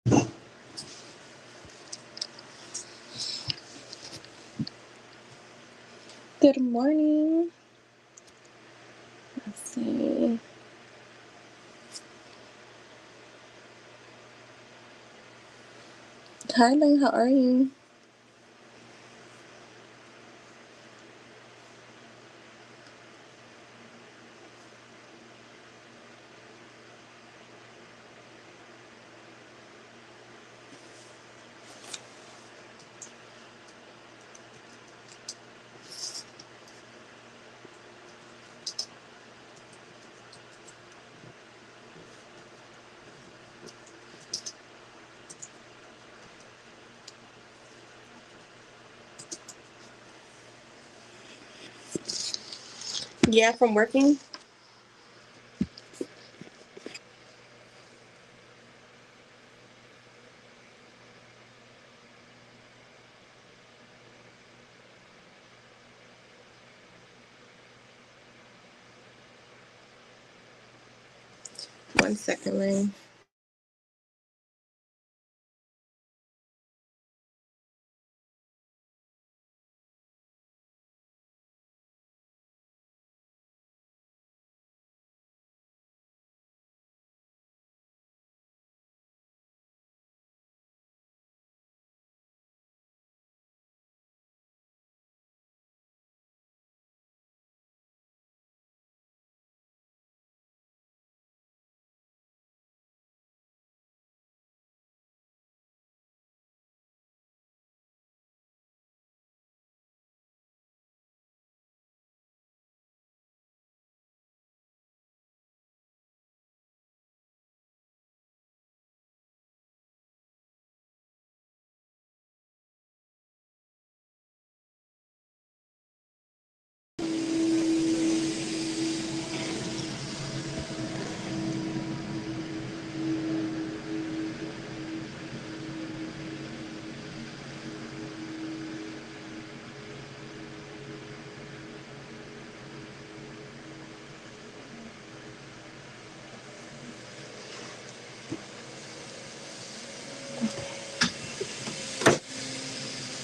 Good morning. Let's see. Hi, Ling. How are you? Yeah, from working. One second, Ling.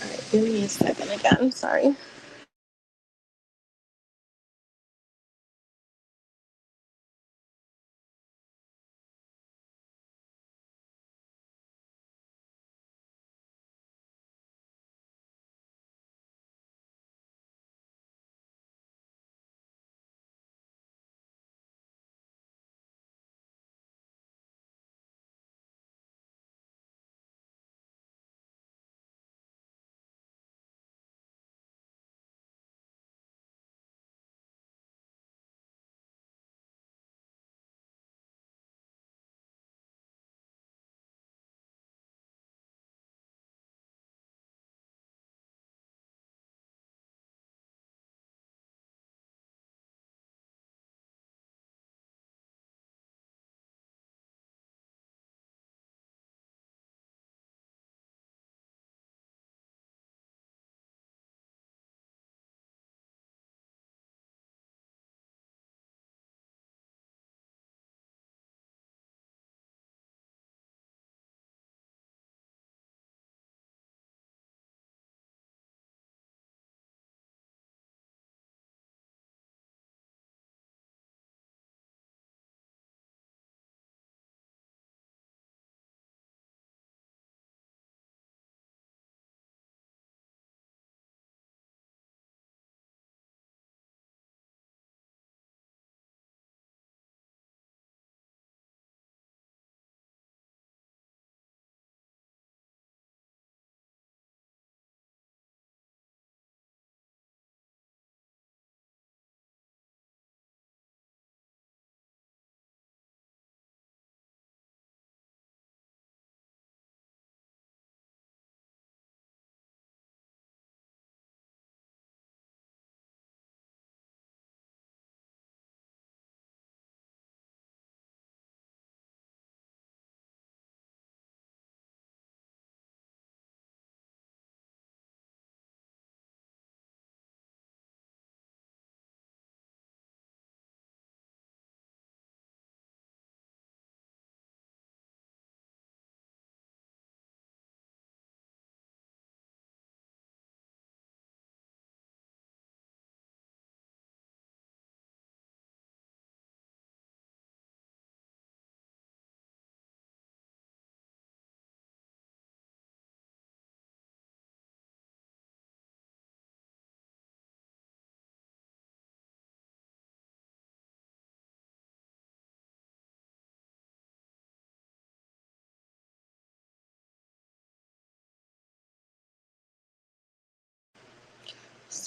All right, give me a second again. Sorry.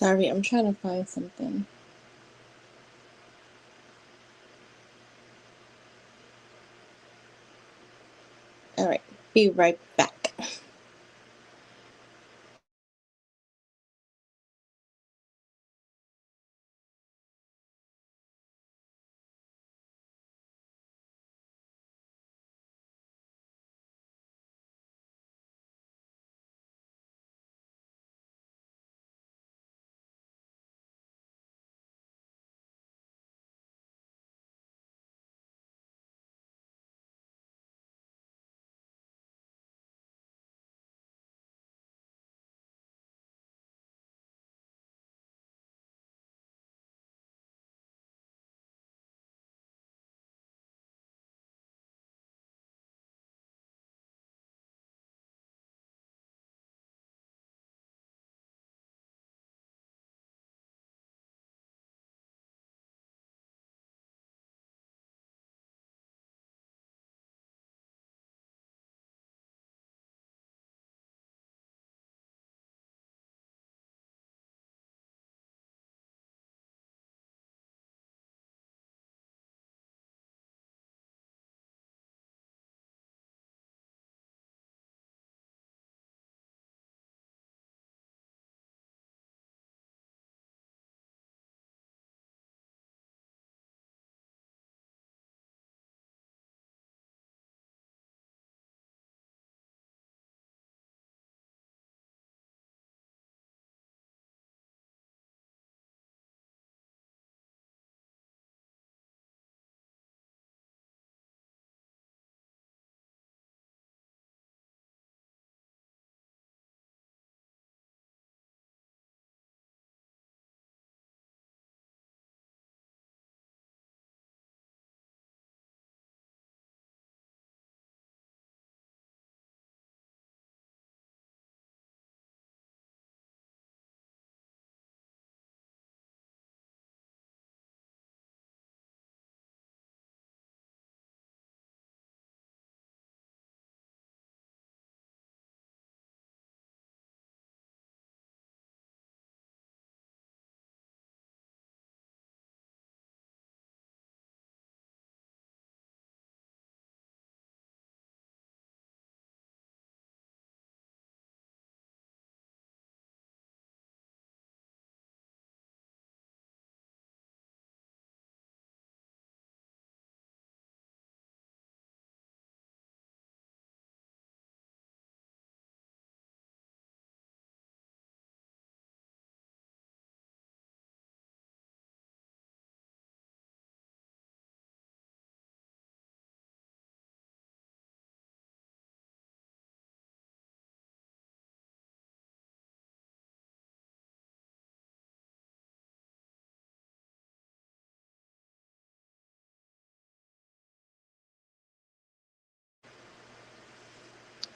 Sorry, I'm trying to find something. All right, be right back.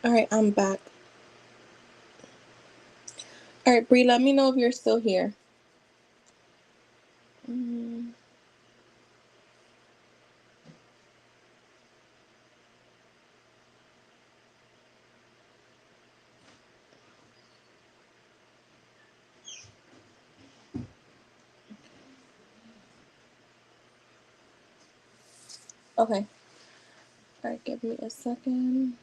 All right, I'm back. All right, Bree, let me know if you're still here. Okay. All right, give me a second.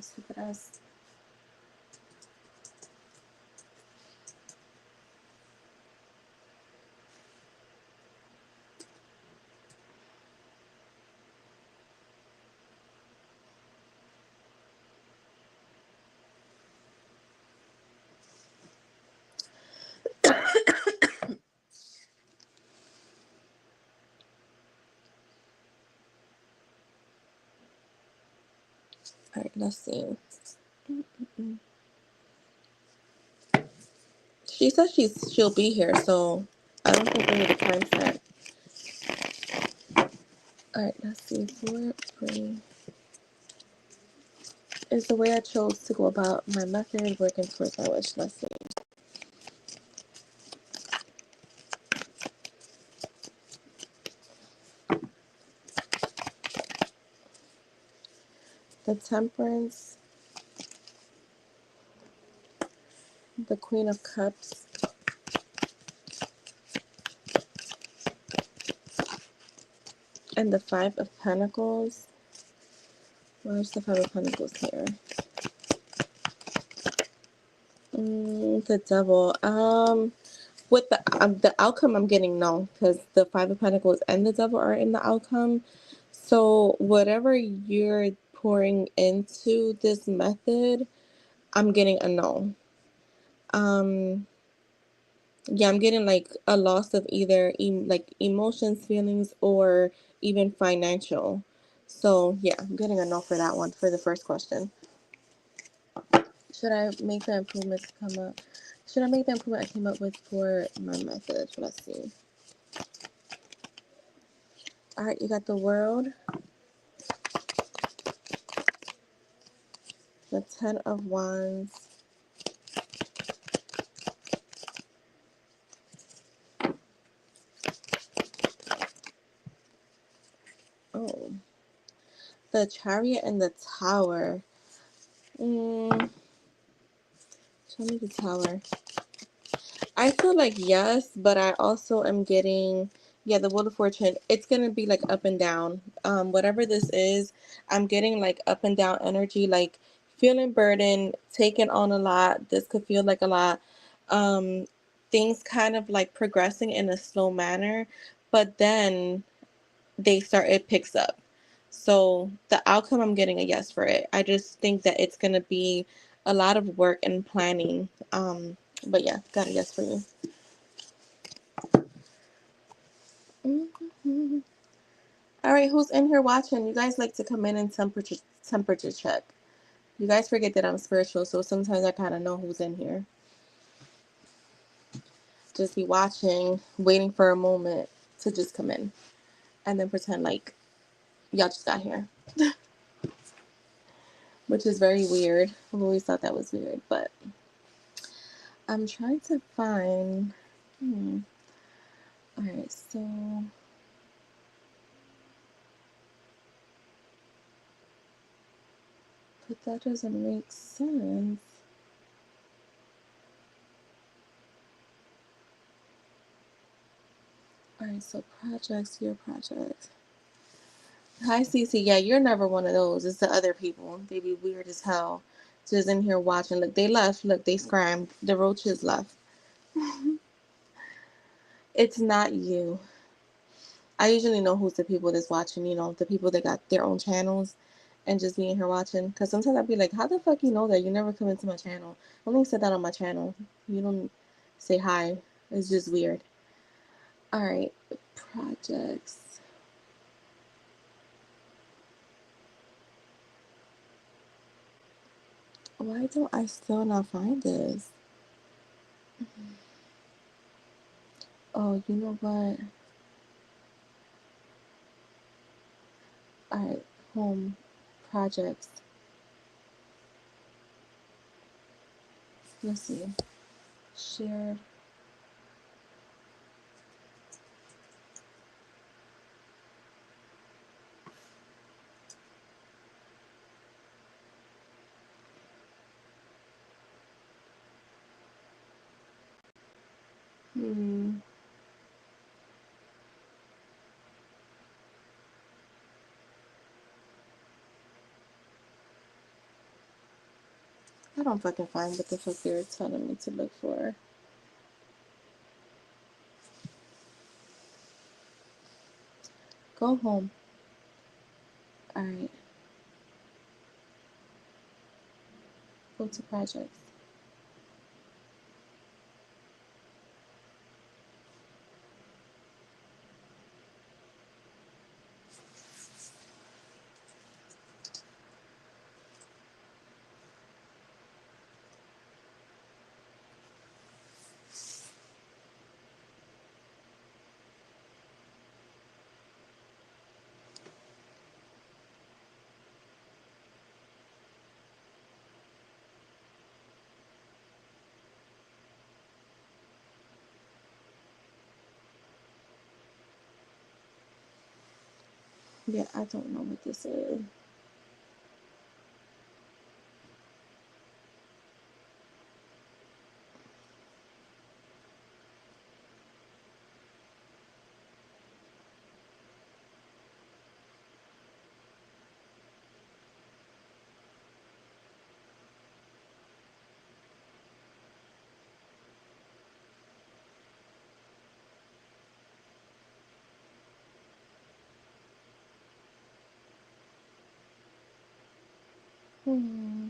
Stupid ass. All right, let's see. She says she'll be here, so I don't think we need a time set. All right, let's see. 4 is the way I chose to go about my method working towards my wish. Let's see. The Temperance, the Queen of Cups, and the Five of Pentacles. Where's the Five of Pentacles here? The Devil. With the outcome, I'm getting no, because the Five of Pentacles and the Devil are in the outcome. So whatever you're pouring into this method, I'm getting a no. Yeah, I'm getting like a loss of either like emotions, feelings, or even financial. So yeah, I'm getting a no for that one for the first question. Should I make the improvements come up? Should I make the improvement I came up with for my method? Let's see. All right, you got the World, the Ten of Wands, oh, the Chariot, and the Tower. Show me the Tower. I feel like yes, but I also am getting, yeah, the Wheel of Fortune. It's gonna be like up and down. Whatever this is, I'm getting like up and down energy, like feeling burdened, taking on a lot. This could feel like a lot. Um, Things kind of like progressing in a slow manner, but then it picks up. So the outcome, I'm getting a yes for it. I just think that it's gonna be a lot of work and planning. But yeah, got a yes for you. All right, who's in here watching? You guys like to come in and temperature check. You guys forget that I'm spiritual, so sometimes I kind of know who's in here. Just be watching, waiting for a moment to just come in, and then pretend like y'all just got here, which is very weird. I've always thought that was weird, but I'm trying to find. All right, so. But that doesn't make sense. Alright, so projects, your project. Hi, Cece. Yeah, you're never one of those. It's the other people. They be weird as hell. Just in here watching. Look, they left. Look, they scrammed. The roaches left. It's not you. I usually know who's the people that's watching, the people that got their own channels and just being here watching. Because sometimes I'd be like, how the fuck you know that? You never come into my channel. I only said that on my channel. You don't say hi. It's just weird. Alright, projects. Why don't I still not find this? Oh, you know what? Alright, home projects. Let's see. Shared. I don't fucking find what the fuck they're telling me to look for. Go home. Alright. Go to projects. Yeah, I don't know what this is. Hmm.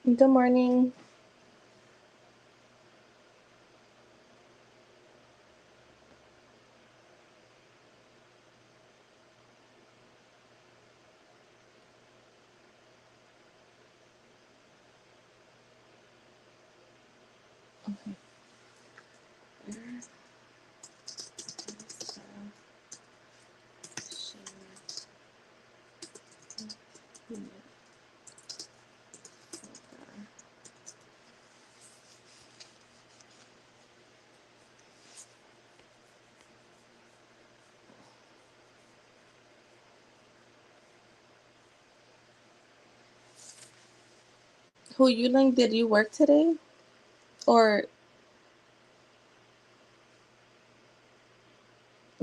Good morning. Okay. Who you like? Did you work today? Or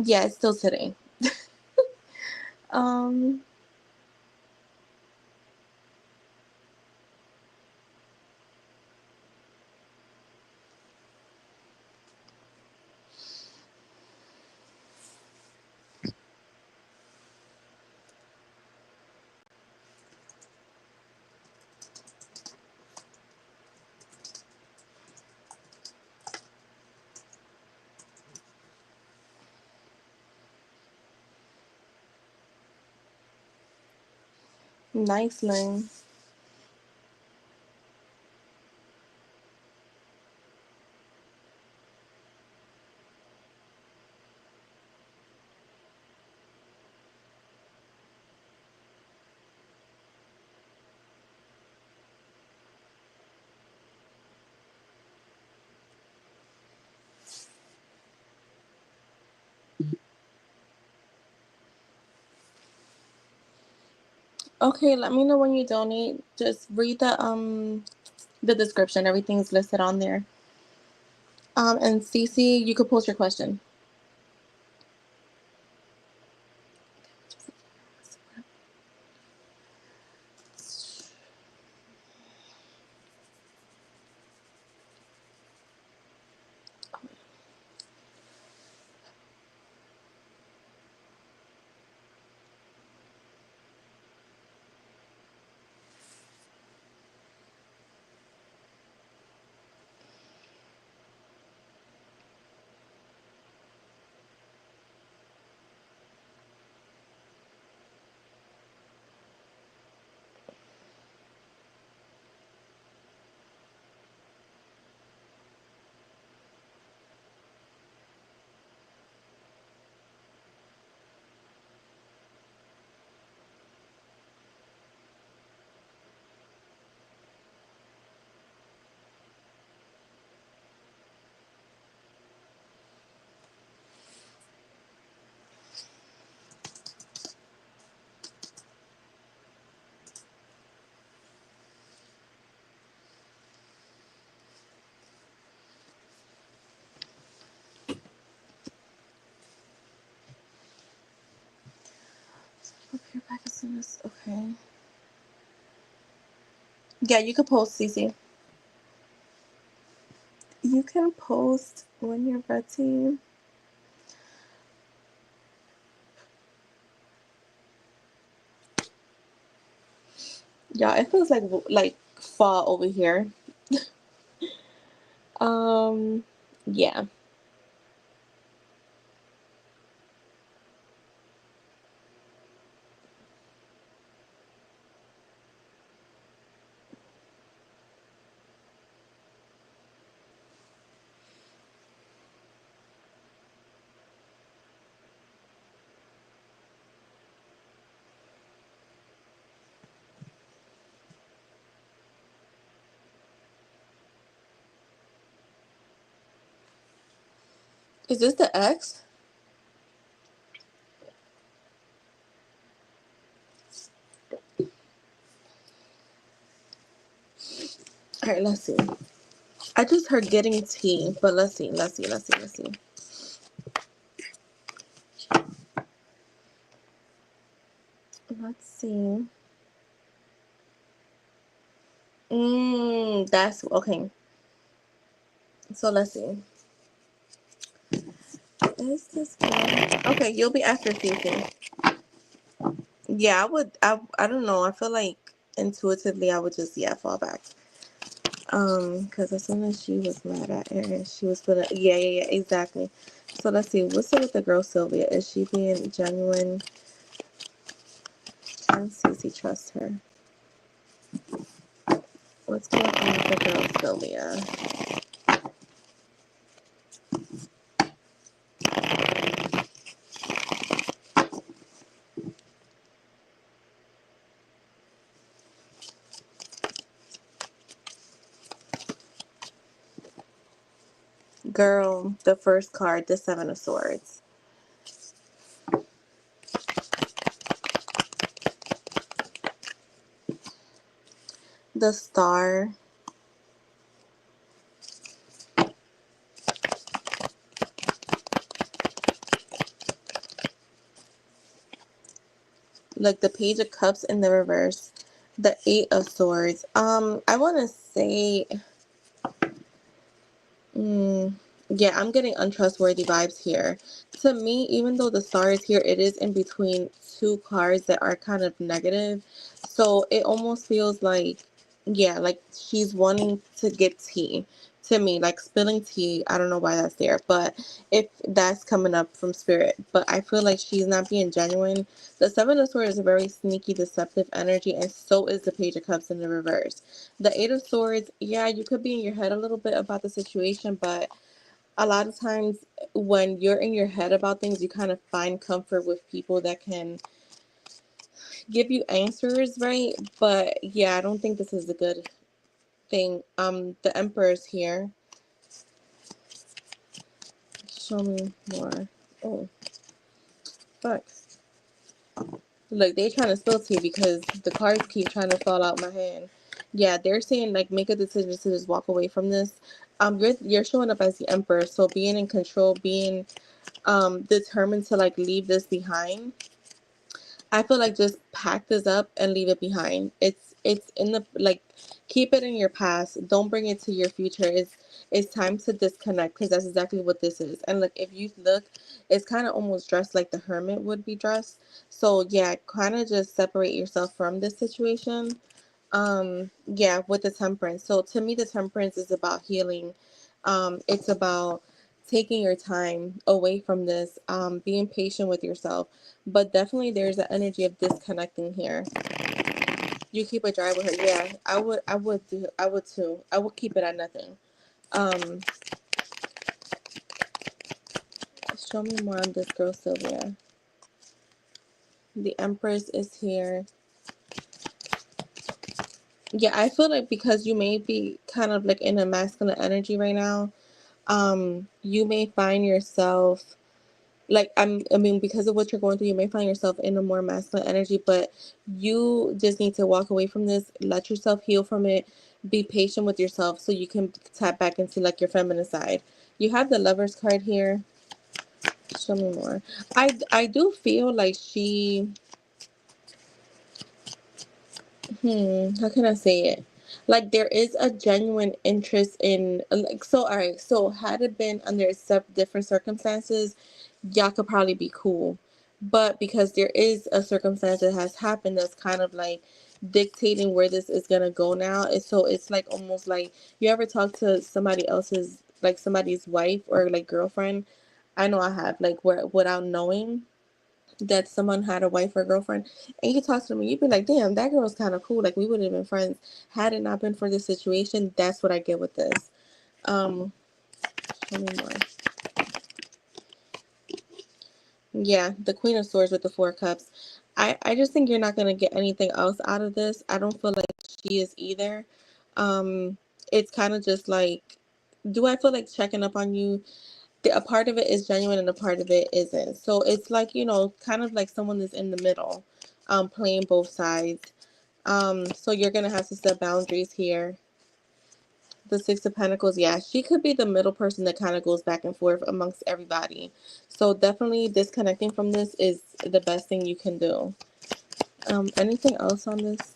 yeah, it's still today. Um, nice, Lynn. Okay, let me know when you donate. Just read the description. Everything's listed on there. And Cece, you could post your question. Okay. Yeah, you can post, Cece. You can post when you're ready. Yeah, it feels like fall over here. Um, yeah. Is this the X? All right, let's see. I just heard getting tea, but let's see. Let's see. That's okay. So let's see. Is this good? Okay, you'll be after Fifi. Yeah, I would. I don't know. I feel like intuitively, I would just fall back. Because as soon as she was mad at Aaron, she was gonna. Yeah, exactly. So let's see. What's up with the girl Sylvia? Is she being genuine? Can Cece trust her? What's going on with the girl Sylvia? Girl, the first card, the Seven of Swords. The Star. Like the Page of Cups in the reverse. The Eight of Swords. I want to say, mm, yeah, I'm getting untrustworthy vibes here. To me, even though the Star is here, it is in between two cards that are kind of negative. So it almost feels like, yeah, like she's wanting to get tea. To me, like spilling tea, I don't know why that's there, but if that's coming up from spirit, but I feel like she's not being genuine. The Seven of Swords is a very sneaky, deceptive energy, and so is the Page of Cups in the reverse. The Eight of Swords, yeah, you could be in your head a little bit about the situation, but a lot of times when you're in your head about things, you kind of find comfort with people that can give you answers, right? But yeah, I don't think this is a good thing. The Emperor's here. Show me more. Oh, fuck. Look, they trying to spill tea because the cards keep trying to fall out my hand. Yeah, they're saying like make a decision to just walk away from this. You're showing up as the Emperor, so being in control, being determined to like leave this behind. I feel like just pack this up and leave it behind. It's in the like keep it in your past. Don't bring it to your future. It's time to disconnect because that's exactly what this is. And like if you look, it's kind of almost dressed like the hermit would be dressed. So yeah, kind of just separate yourself from this situation. Yeah, with the temperance. So to me the temperance is about healing. It's about taking your time away from this, being patient with yourself, but definitely there's an energy of disconnecting here. You keep it dry with her. Yeah, I would too. I would keep it at nothing. Um, show me more on this girl Sylvia. The Empress is here. Yeah, I feel like because you may be kind of like in a masculine energy right now, you may find yourself like I mean because of what you're going through, you may find yourself in a more masculine energy, but you just need to walk away from this, let yourself heal from it, be patient with yourself so you can tap back into like your feminine side. You have the Lovers card here. Show me more. I do feel like How can I say it? Like there is a genuine interest in like so all right, so had it been under different circumstances, y'all could probably be cool. But because there is a circumstance that has happened that's kind of like dictating where this is gonna go now, it's like almost like you ever talk to somebody else's like somebody's wife or like girlfriend. I know I have like where without knowing that someone had a wife or girlfriend and you talk to them and you'd be like, damn, that girl's kind of cool, like we would have been friends had it not been for this situation. That's what I get with this. Show me more. Yeah, the Queen of Swords with the Four Cups. I just think you're not going to get anything else out of this. I don't feel like she is either. um it's kind of just like, do I feel like checking up on you? A part of it is genuine and a part of it isn't. So it's like, kind of like someone is in the middle, playing both sides. So you're gonna have to set boundaries here. The Six of Pentacles, yeah, she could be the middle person that kind of goes back and forth amongst everybody. So definitely disconnecting from this is the best thing you can do. Anything else on this?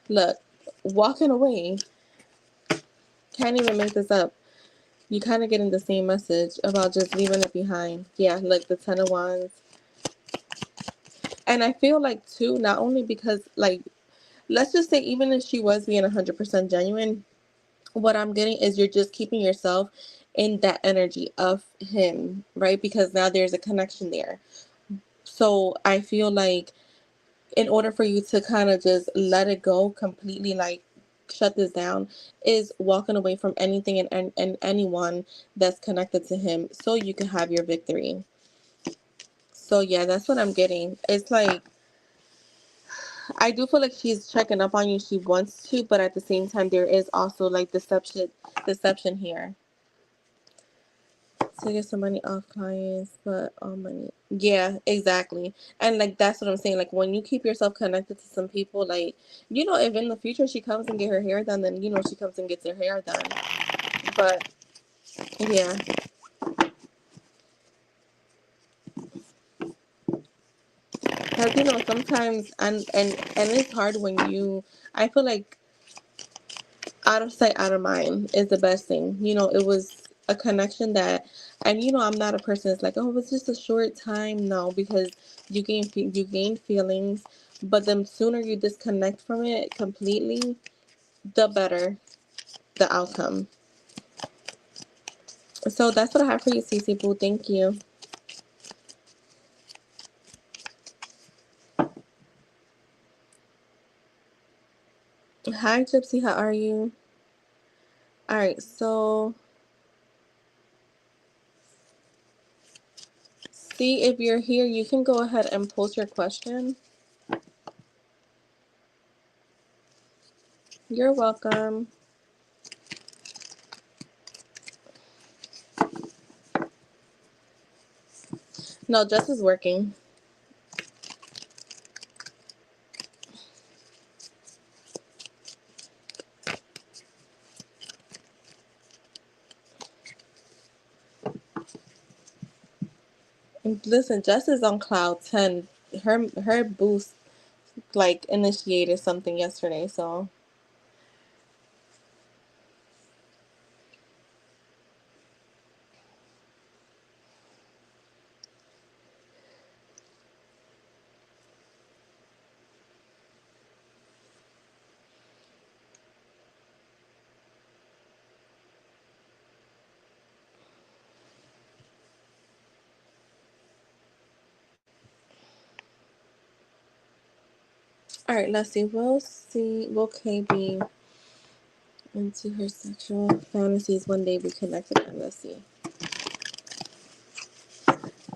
Look, walking away. Can't even make this up. You kind of getting the same message about just leaving it behind. Yeah, like the Ten of Wands. And I feel like too, not only because like, let's just say even if she was being 100% genuine, what I'm getting is you're just keeping yourself in that energy of him, right? Because now there's a connection there. So I feel like in order for you to kind of just let it go completely, like shut this down, is walking away from anything and anyone that's connected to him so you can have your victory. So yeah, that's what I'm getting. It's like, I do feel like she's checking up on you. She wants to, but at the same time, there is also like deception here. So get some money off clients, but all money. Yeah, exactly. And like that's what I'm saying. Like when you keep yourself connected to some people, like if in the future she comes and get her hair done, then she comes and gets her hair done. But yeah, because sometimes and it's hard when I feel like out of sight, out of mind is the best thing. It was a connection that, and I'm not a person that's like, oh, it was just a short time. No, because you gain feelings, but the sooner you disconnect from it completely, the better the outcome. So that's what I have for you, Cece Boo. Thank you. Hi, Gypsy. How are you? All right. So see if you're here. You can go ahead and post your question. You're welcome. No, Jess is working. Listen, Jess is on cloud 10. Her boost like initiated something yesterday, so all right, let's see. Will Kay be into her sexual fantasies one day be connected? And let's see.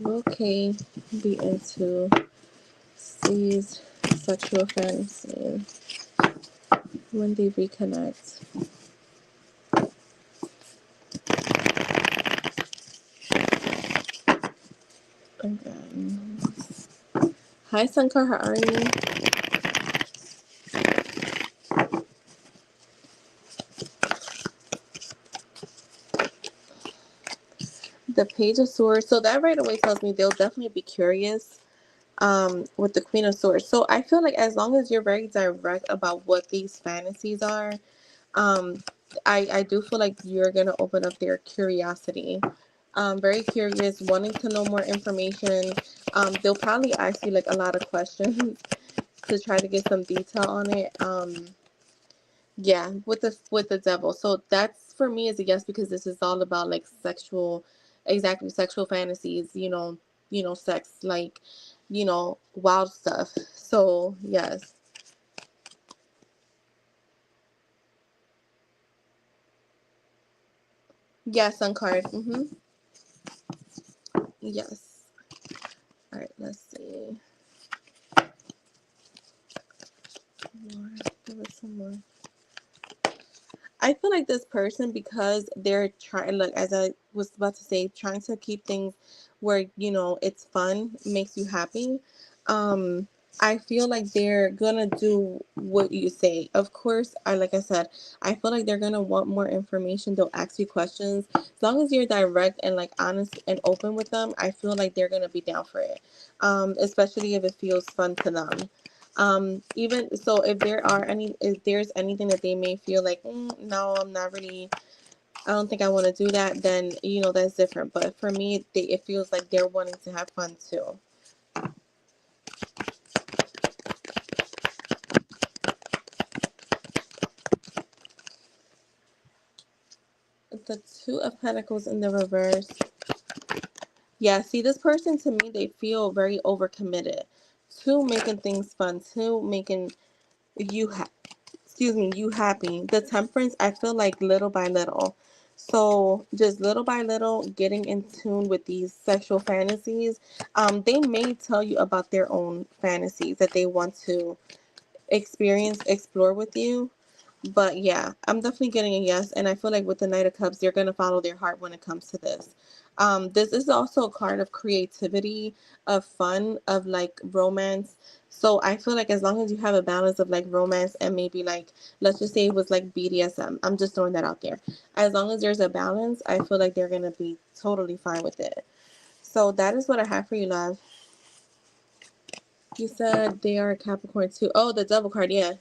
Will Kay be into C's sexual fantasy when they reconnect? Again. Hi, Sankar. How are you? The Page of Swords. So that right away tells me they'll definitely be curious. with the Queen of Swords. So I feel like as long as you're very direct about what these fantasies are, um, I do feel like you're gonna open up their curiosity. Very curious, wanting to know more information. They'll probably ask you like a lot of questions to try to get some detail on it. Yeah, with the devil. So that's for me is a yes because this is all about like sexual, exactly sexual fantasies. Sex like, wild stuff. So yes, yes, sun card. Yes. All right. Let's see. More. Give us some more. I feel like this person, because they're trying, like, as I was about to say, trying to keep things where, it's fun, makes you happy. Um, I feel like they're gonna do what you say. Of course, like I said, I feel like they're gonna want more information. They'll ask you questions. As long as you're direct and like honest and open with them, I feel like they're gonna be down for it. Especially if it feels fun to them. Even so, if there's anything that they may feel like, no, I'm not really, I don't think I want to do that, then, that's different. But for me, it feels like they're wanting to have fun too. The Two of Pentacles in the reverse. Yeah, see, this person to me, they feel very overcommitted to making things fun, to making you you happy. The Temperance, I feel like little by little. So just little by little getting in tune with these sexual fantasies. They may tell you about their own fantasies that they want to explore with you. But yeah, I'm definitely getting a yes. And I feel like with the Knight of Cups, they're going to follow their heart when it comes to this. This is also a card of creativity, of fun, of like romance. So I feel like as long as you have a balance of like romance and maybe like, let's just say it was like BDSM. I'm just throwing that out there. As long as there's a balance, I feel like they're going to be totally fine with it. So that is what I have for you, love. You said they are a Capricorn too. Oh, the Devil card, yeah.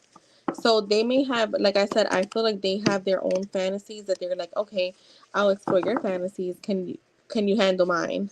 So they may have, like I said, I feel like they have their own fantasies that they're like, okay, I'll explore your fantasies. Can you handle mine?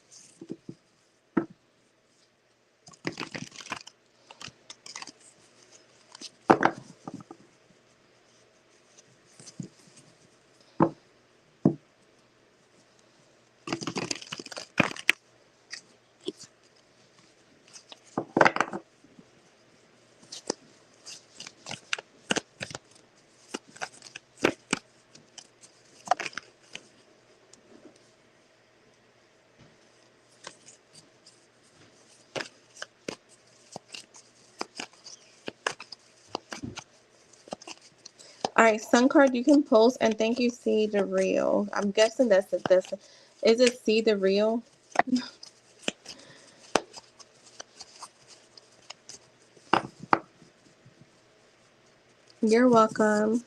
All right, Sun card, you can post, and thank you, See the Real. I'm guessing that's it. Is it See the Real? You're welcome.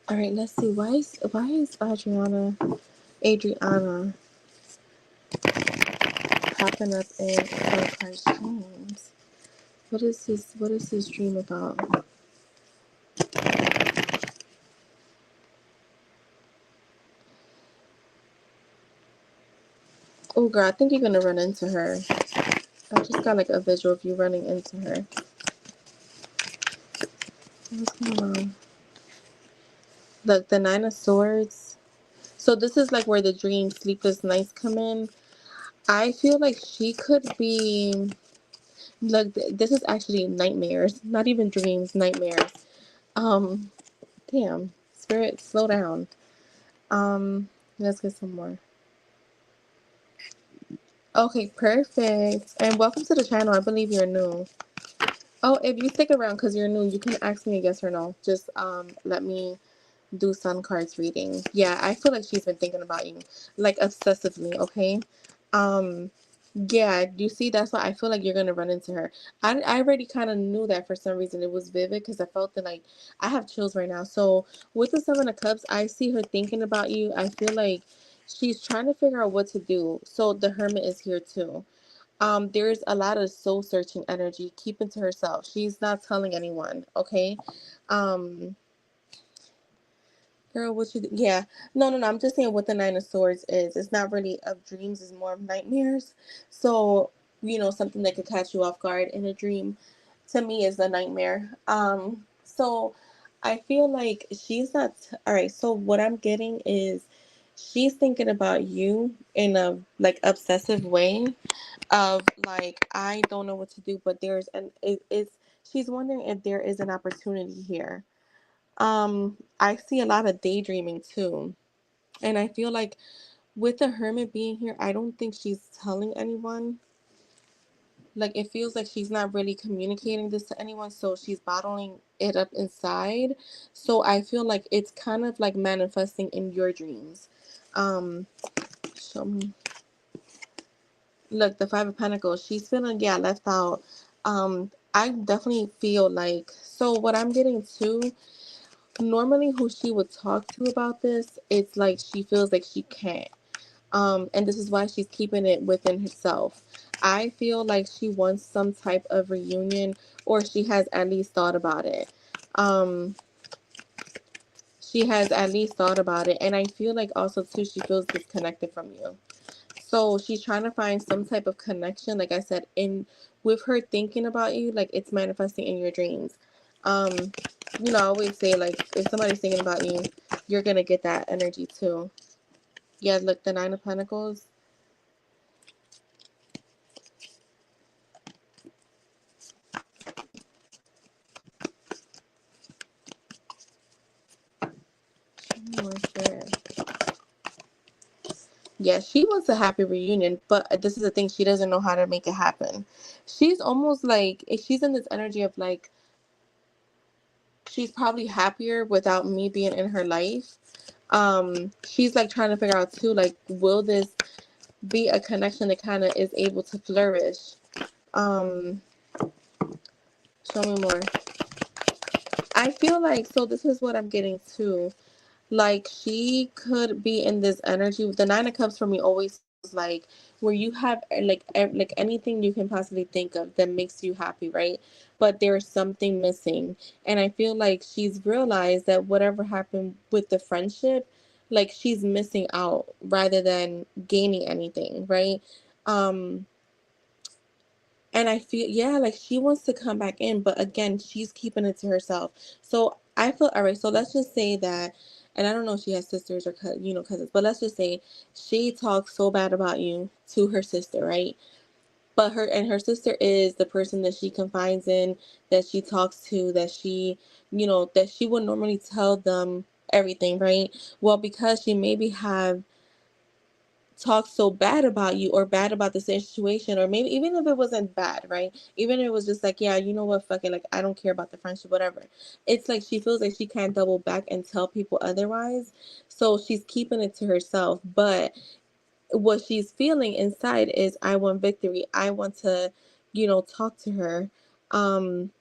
All right, let's see. Why is Adriana popping up in her card's dreams? What is his dream about? Oh girl, I think you're gonna run into her. I just got like a visual of you running into her. What's going on? Look, the Nine of Swords. So this is like where the dream sleepless nights come in. I feel like she could be, look, this is actually nightmares, not even dreams, nightmares. Um, damn, spirit, slow down. Um, Let's get some more. Okay, perfect. And welcome to the channel. I believe you're new. Oh, if you stick around because you're new, you can ask me a yes or no. Just let me do sun cards reading. Yeah, I feel like she's been thinking about you, like obsessively, okay? Um, yeah, you see, that's why I feel like you're gonna run into her. I already kind of knew that for some reason. It was vivid because I felt that, like, I have chills right now. So with the Seven of Cups, I see her thinking about you. I feel like she's trying to figure out what to do. So the Hermit is here too. There's a lot of soul searching energy, keeping to herself. She's not telling anyone, okay? Um, Girl, what you? Yeah, no. I'm just saying what the Nine of Swords is. It's not really of dreams. It's more of nightmares. So something that could catch you off guard in a dream, to me, is a nightmare. So I feel like she's not all right. So what I'm getting is she's thinking about you in a like obsessive way of like I don't know what to do, but there's an it's she's wondering if there is an opportunity here. I see a lot of daydreaming too. And I feel like with the Hermit being here, I don't think she's telling anyone. Like it feels like she's not really communicating this to anyone, so she's bottling it up inside. So I feel like it's kind of like manifesting in your dreams. Um, Show me. Look, the Five of Pentacles. She's feeling left out. I definitely feel like so. What I'm getting too. Normally who she would talk to about this, it's like she feels like she can't. And this is why she's keeping it within herself. I feel like she wants some type of reunion, or she has at least thought about it. Um, she has at least thought about it. And I feel like also too she feels disconnected from you. So she's trying to find some type of connection, like I said, in with her thinking about you, like it's manifesting in your dreams. Um, I always say like if somebody's thinking about you, you're gonna get that energy too. Yeah, look, the Nine of Pentacles. More sure. Yeah, she wants a happy reunion, but this is the thing, she doesn't know how to make it happen. She's almost like if she's in this energy of like she's probably happier without me being in her life. She's like trying to figure out too, like, will this be a connection that kind of is able to flourish? Um, Show me more. I feel like so. This is what I'm getting too. Like she could be in this energy. The Nine of Cups for me always feels like where you have like anything you can possibly think of that makes you happy, right? But there's something missing, and I feel like she's realized that whatever happened with the friendship, like she's missing out rather than gaining anything, right? Um, and I feel, yeah, like she wants to come back in, but again, she's keeping it to herself. So I feel, all right, so let's just say that, and I don't know if she has sisters or, cousins, but let's just say she talks so bad about you to her sister, right? But her sister is the person that she confides in, that she talks to, that she would normally tell them everything, right? Well, because she maybe have talk so bad about you or bad about the situation, or maybe even if it wasn't bad, right? Even if it was just like, yeah, you know what, fuck it, like I don't care about the friendship, whatever. It's like she feels like she can't double back and tell people otherwise. So she's keeping it to herself. But what she's feeling inside is I want victory. I want to, talk to her. Um,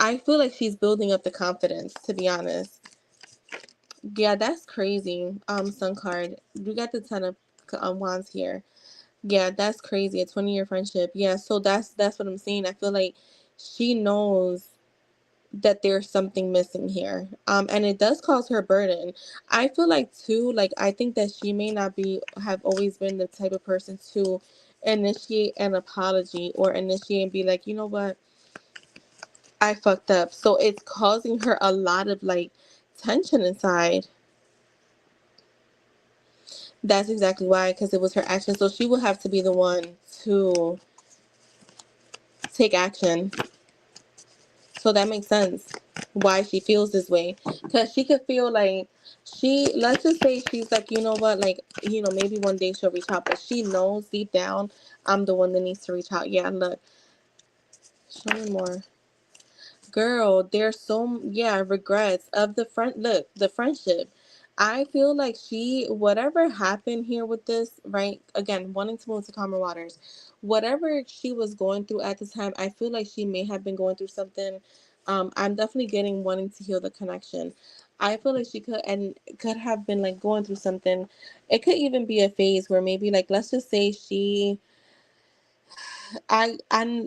I feel like she's building up the confidence, to be honest. Yeah, that's crazy. Sun card. We got the Ten of Wands here. Yeah, that's crazy. A 20-year friendship. Yeah, so that's what I'm saying. I feel like she knows that there's something missing here. And it does cause her burden. I feel like too, like I think that she may not have always been the type of person to initiate an apology or initiate and be like, you know what, I fucked up. So it's causing her a lot of like tension inside. That's exactly why, because it was her action. So she will have to be the one to take action. So that makes sense why she feels this way. Because she could feel like let's just say she's like, you know what, like, maybe one day she'll reach out, but she knows deep down I'm the one that needs to reach out. Yeah, look, show me more. Girl, there's regrets of the friendship. I feel like whatever happened here with this, right? Again, wanting to move to calmer waters, whatever she was going through at the time, I feel like she may have been going through something. I'm definitely getting wanting to heal the connection. I feel like she could have been like going through something. It could even be a phase where maybe like let's just say I'm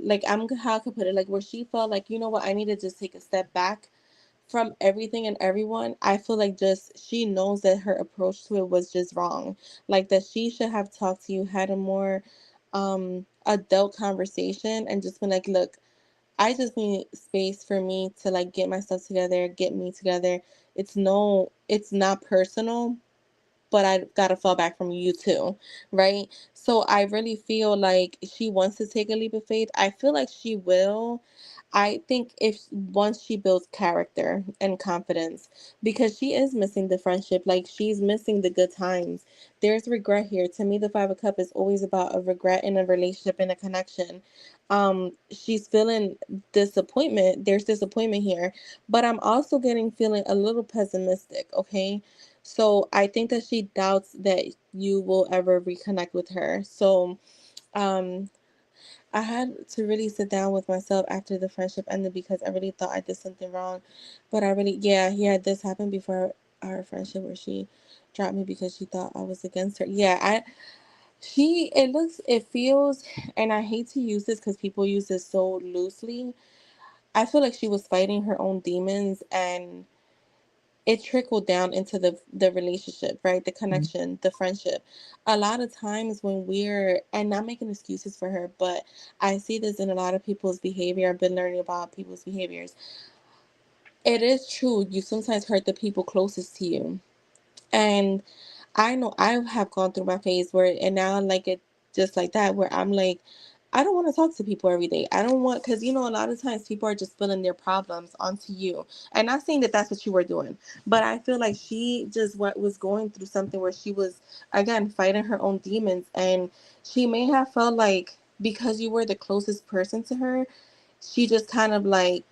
like I'm how I could put it, like where she felt like, you know what, I need to just take a step back from everything and everyone. I feel like just she knows that her approach to it was just wrong. Like that she should have talked to you, had a more adult conversation and just been like, look, I just need space for me to like get myself together, get me together. It's not personal, but I gotta fall back from you too, right? So I really feel like she wants to take a leap of faith. I feel like she will. I think if once she builds character and confidence, because she is missing the friendship, like she's missing the good times. There's regret here. To me, the Five of Cup is always about a regret in a relationship and a connection. She's feeling disappointment. There's disappointment here, but I'm also getting feeling a little pessimistic. Okay, so I think that she doubts that you will ever reconnect with her. So um, I had to really sit down with myself after the friendship ended because I really thought I did something wrong. But yeah, this happened before our friendship where she dropped me because she thought I was against her. Yeah, it feels, and I hate to use this because people use this so loosely. I feel like she was fighting her own demons and it trickled down into the relationship, right? The connection, the friendship. A lot of times when we're and not making excuses for her, but I see this in a lot of people's behavior. I've been learning about people's behaviors. It is true. You sometimes hurt the people closest to you. And I know I have gone through my phase where, and now I like it just like that, where I'm like, I don't want to talk to people every day. I don't want, because a lot of times people are just spilling their problems onto you. And not saying that that's what you were doing, but I feel like she just was going through something where she was, again, fighting her own demons. And she may have felt like because you were the closest person to her, she just kind of like,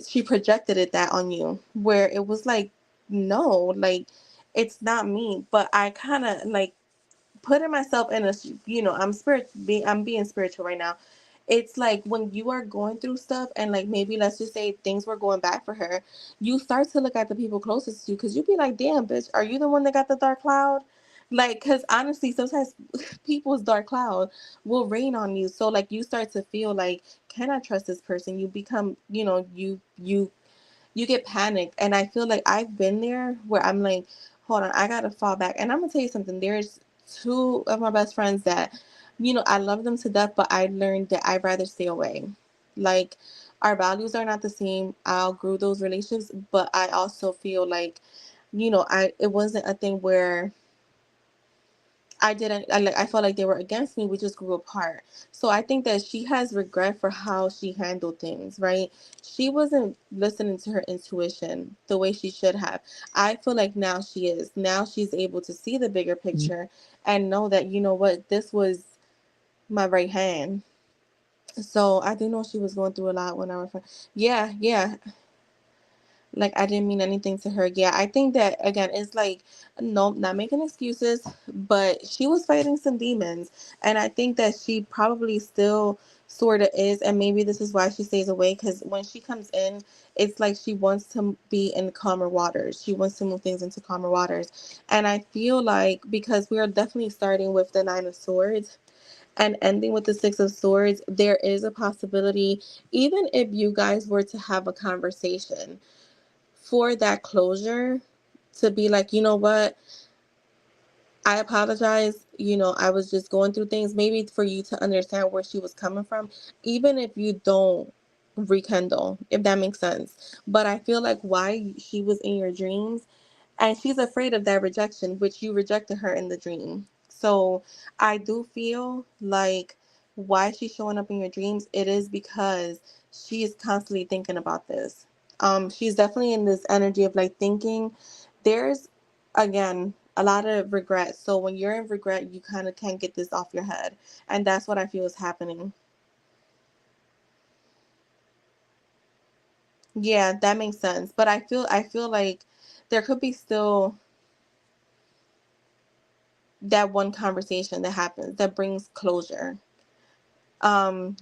she projected that on you where it was like no, like it's not me, but I kind of like putting myself in I'm being spiritual right now. It's like when you are going through stuff and like maybe let's just say things were going bad for her, you start to look at the people closest to you because you be like, damn bitch, are you the one that got the dark cloud? Like, because honestly sometimes people's dark cloud will rain on you, so like you start to feel like, can I trust this person? You become, you get panicked. And I feel like I've been there where I'm like, hold on, I gotta fall back. And I'm gonna tell you something. There's two of my best friends that, I love them to death, but I learned that I'd rather stay away. Like, our values are not the same. I outgrew those relationships, but I also feel like, it wasn't a thing where I didn't I felt like they were against me. We just grew apart. So I think that she has regret for how she handled things, right? She wasn't listening to her intuition the way she should have. I feel like now she is. Now she's able to see the bigger picture and know that, you know what, this was my right hand. So I do know she was going through a lot when I was yeah, yeah. Like I didn't mean anything to her. Yeah, I think that again it's like no, not making excuses, but she was fighting some demons, and I think that she probably still sort of is, and maybe this is why she stays away because when she comes in, it's like she wants to be in calmer waters. She wants to move things into calmer waters, and I feel like because we are definitely starting with the Nine of Swords and ending with the Six of Swords, there is a possibility, even if you guys were to have a conversation for that closure to be like, you know what, I apologize. I was just going through things. Maybe for you to understand where she was coming from, even if you don't rekindle, if that makes sense. But I feel like why she was in your dreams and she's afraid of that rejection, which you rejected her in the dream. So I do feel like why she's showing up in your dreams, it is because she is constantly thinking about this. She's definitely in this energy of like thinking. There's, again, a lot of regret. So when you're in regret, you kind of can't get this off your head, and that's what I feel is happening. Yeah, that makes sense. But I feel like there could be still that one conversation that happens that brings closure.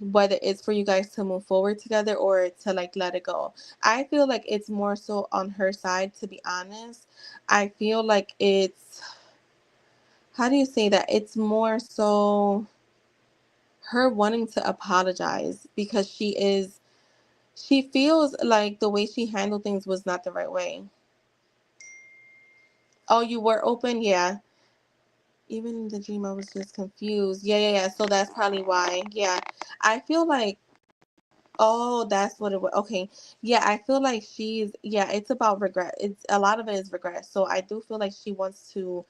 Whether it's for you guys to move forward together or to like let it go. I feel like it's more so on her side, to be honest. I feel like it's, how do you say that? It's more so her wanting to apologize because she feels like the way she handled things was not the right way. Oh, you were open? Yeah. Even in the dream, I was just confused. Yeah. So that's probably why. Yeah. I feel like, oh, that's what it was. Okay. Yeah, I feel like yeah, it's about regret. It's a lot of it is regret. So I do feel like she wants to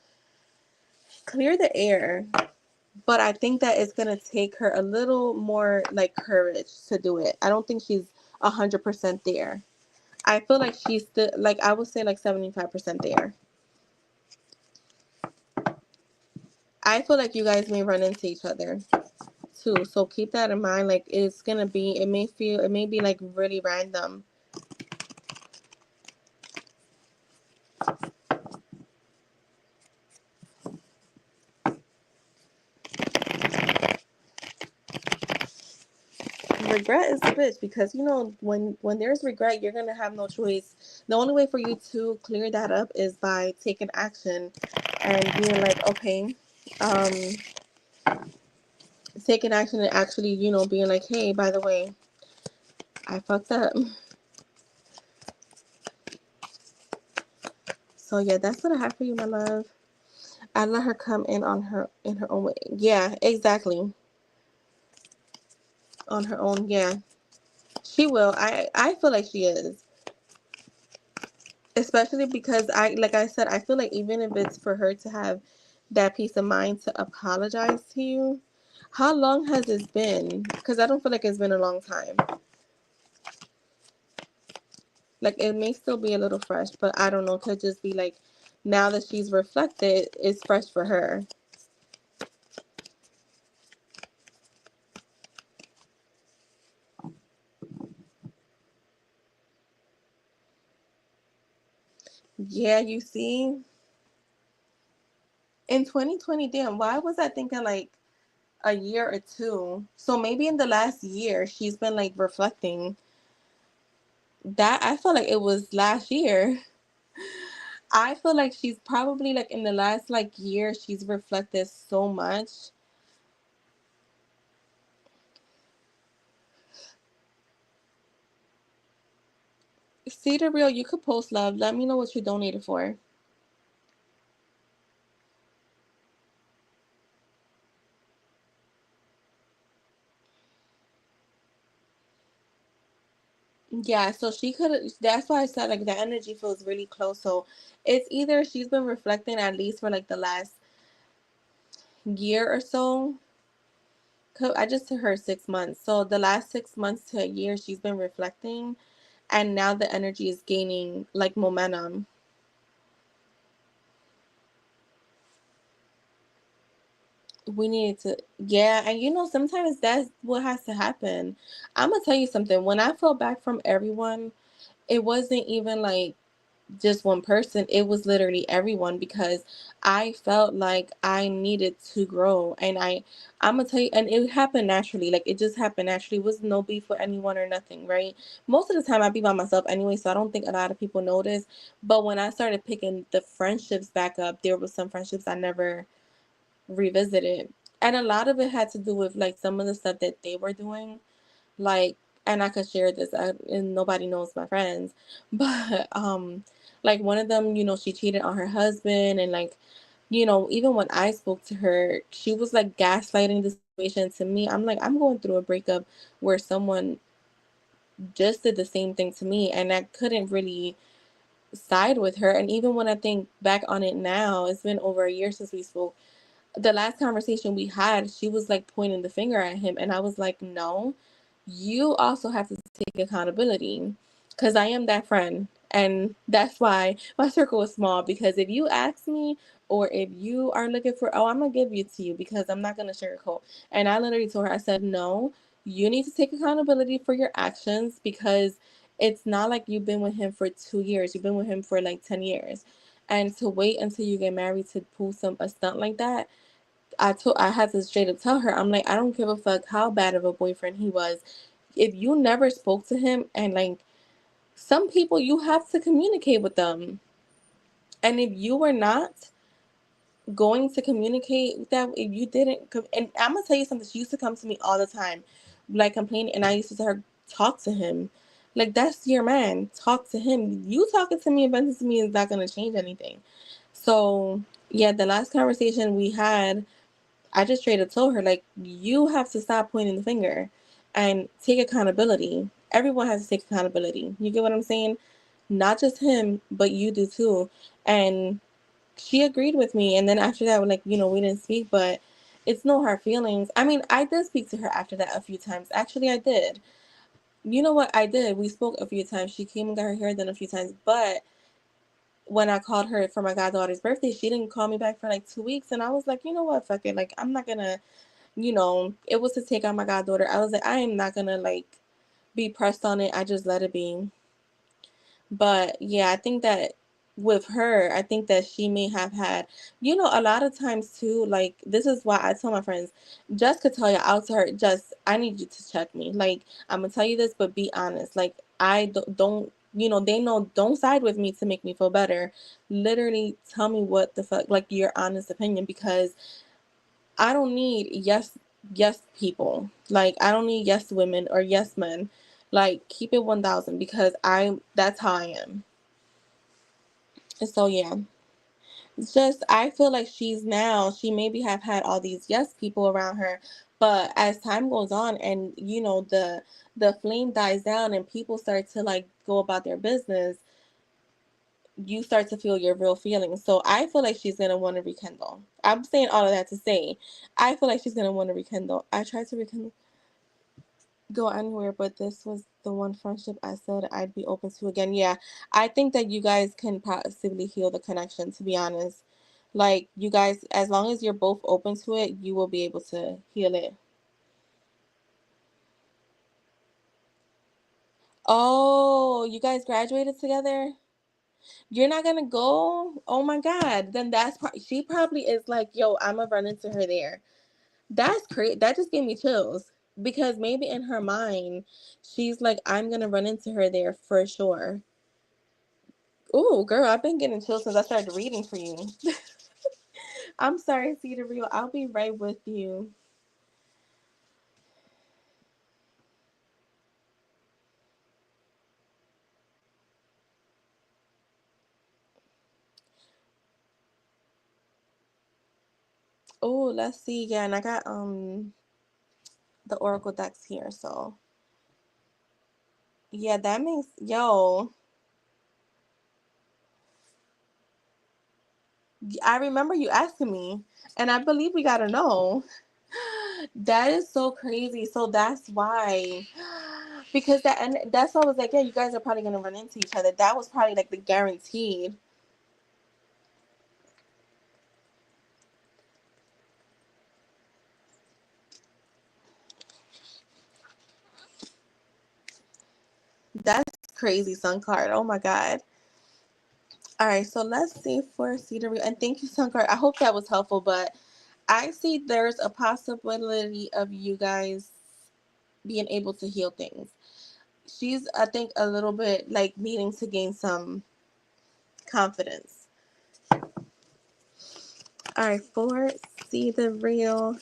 clear the air, but I think that it's going to take her a little more like courage to do it. I don't think she's 100% there. I feel like she's still, like, I would say like 75% there. I feel like you guys may run into each other too. So keep that in mind. Like, it's going to be, it may be like really random. Regret is a bitch, because you know when there's regret, you're gonna have no choice. The only way for you to clear that up is by taking action and being like, okay, um taking action and actually, being like, hey, by the way, I fucked up. So yeah, that's what I have for you, my love. I let her come in her own way. Yeah, exactly. On her own. Yeah, she will. I feel like she is. Especially because like I said, I feel like even if it's for her to have that peace of mind to apologize to you, how long has this been? Because I don't feel like it's been a long time. Like, it may still be a little fresh, but I don't know. It could just be like, now that she's reflected, it's fresh for her. Yeah, you see, in 2020, damn, why was I thinking like a year or two? So maybe in the last year, she's been like reflecting. That, I feel like it was last year. I feel like she's probably like in the last like year, she's reflected so much. See the real, you could post, love. Let me know what you donated for. Yeah, so she could, that's why I said like the energy feels really close. So it's either she's been reflecting at least for like the last year or so. I just took her 6 months. So the last 6 months to a year, she's been reflecting, and now the energy is gaining like momentum. We need to, yeah, and sometimes that's what has to happen. I'm gonna tell you something. When I felt back from everyone, it wasn't even like just one person. It was literally everyone, because I felt like I needed to grow, and I'm gonna tell you, and it happened naturally. Like, it just happened naturally. It was no beef for anyone or nothing, right? Most of the time I be by myself anyway, so I don't think a lot of people notice. But when I started picking the friendships back up, there was some friendships I never revisited. And a lot of it had to do with like some of the stuff that they were doing. Like, and I could share this, and nobody knows my friends, but like one of them, she cheated on her husband, and like, even when I spoke to her, she was like gaslighting the situation to me. I'm like, I'm going through a breakup where someone just did the same thing to me, and I couldn't really side with her. And even when I think back on it now, it's been over a year since we spoke. The last conversation we had, she was like pointing the finger at him, and I was like, no. you also have to take accountability, because I am that friend. And that's why my circle is small, because if you ask me, or if you are looking for, oh, I'm going to give you to you, because I'm not going to sugarcoat. And I literally told her, I said, no, you need to take accountability for your actions, because it's not like you've been with him for 2 years. You've been with him for like 10 years. And to wait until you get married to pull a stunt like that, I had to straight up tell her, I'm like, I don't give a fuck how bad of a boyfriend he was. If you never spoke to him, and like, some people, you have to communicate with them. And if you were not going to communicate with that, if you didn't, and I'm gonna tell you something, she used to come to me all the time, like complaining, and I used to tell her, talk to him. Like, that's your man. Talk to him. You talking to me and venting to me is not gonna change anything. So yeah, the last conversation we had, I just straight up told her, like, you have to stop pointing the finger and take accountability. Everyone has to take accountability. You get what I'm saying? Not just him, but you do too. And she agreed with me. And then after that, we're like, we didn't speak, but it's no hard feelings. I mean, I did speak to her after that a few times. Actually, I did. You know what? I did. We spoke a few times. She came and got her hair done a few times. But when I called her for my goddaughter's birthday, she didn't call me back for like 2 weeks. And I was like, you know what? Fuck it. Like, I'm not gonna, it was to take out my goddaughter. I was like, I am not gonna like be pressed on it. I just let it be. But yeah, I think that with her, I think that she may have had, a lot of times too, like, this is why I tell my friends, just could tell you, I'll tell her, just, I need you to check me. Like, I'm gonna tell you this, but be honest. Like, I don't, they know, don't side with me to make me feel better. Literally tell me what the fuck, like, your honest opinion, because I don't need yes people. Like, I don't need yes women or yes men. Like, keep it 1,000, because that's how I am. And so yeah. It's just, I feel like she maybe have had all these yes people around her, but as time goes on, and the flame dies down and people start to like go about their business, you start to feel your real feelings. So I feel like she's gonna want to rekindle. I'm saying all of that to say, I feel like she's gonna want to rekindle. I tried to rekindle, go anywhere, but this was the one friendship I said I'd be open to again. Yeah, I think that you guys can possibly heal the connection, to be honest. Like, you guys, as long as you're both open to it, you will be able to heal it. Oh, you guys graduated together? You're not gonna go? Oh my God. Then she probably is like, yo, I'm gonna run into her there. That's crazy. That just gave me chills. Because maybe in her mind, she's like, I'm gonna run into her there for sure. Oh, girl, I've been getting chills since I started reading for you. I'm sorry, Cedar Real. I'll be right with you. Oh, let's see. Yeah, and I got the Oracle decks here, so yeah, that makes, yo. I remember you asking me, and I believe we gotta know. That is so crazy. So that's why, because and that's why I was like, yeah, you guys are probably gonna run into each other. That was probably like the guaranteed. That's crazy, Sun card. Oh my God. All right, so let's see for Cedar Real, and thank you, Sun card. I hope that was helpful, but I see there's a possibility of you guys being able to heal things. She's, I think, a little bit like needing to gain some confidence. All right, for See the Real.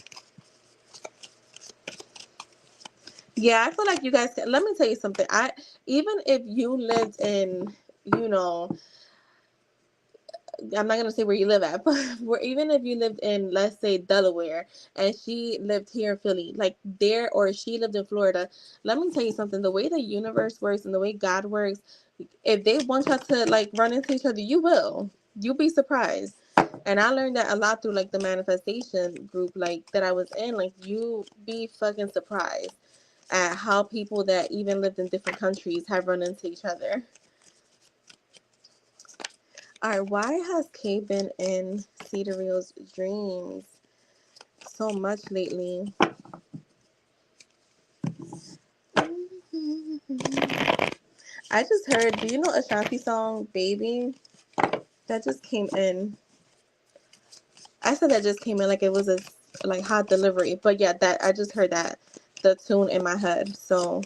Yeah, I feel like you guys can. Let me tell you something. Even if you lived in, you know, I'm not gonna say where you live at, but even if you lived in, let's say, Delaware, and she lived here in Philly, like there, or she lived in Florida, let me tell you something. The way the universe works and the way God works, if they want y'all to like run into each other, you will. You'll be surprised. And I learned that a lot through like the manifestation group like that I was in. Like, you be fucking surprised. at how people that even lived in different countries have run into each other. Alright, why has Kay been in Cedar Real's dreams so much lately? I just heard, do you know Ashanti song Baby? That just came in. I said that just came in like it was a like hot delivery. But yeah, that I just heard that the tune in my head. So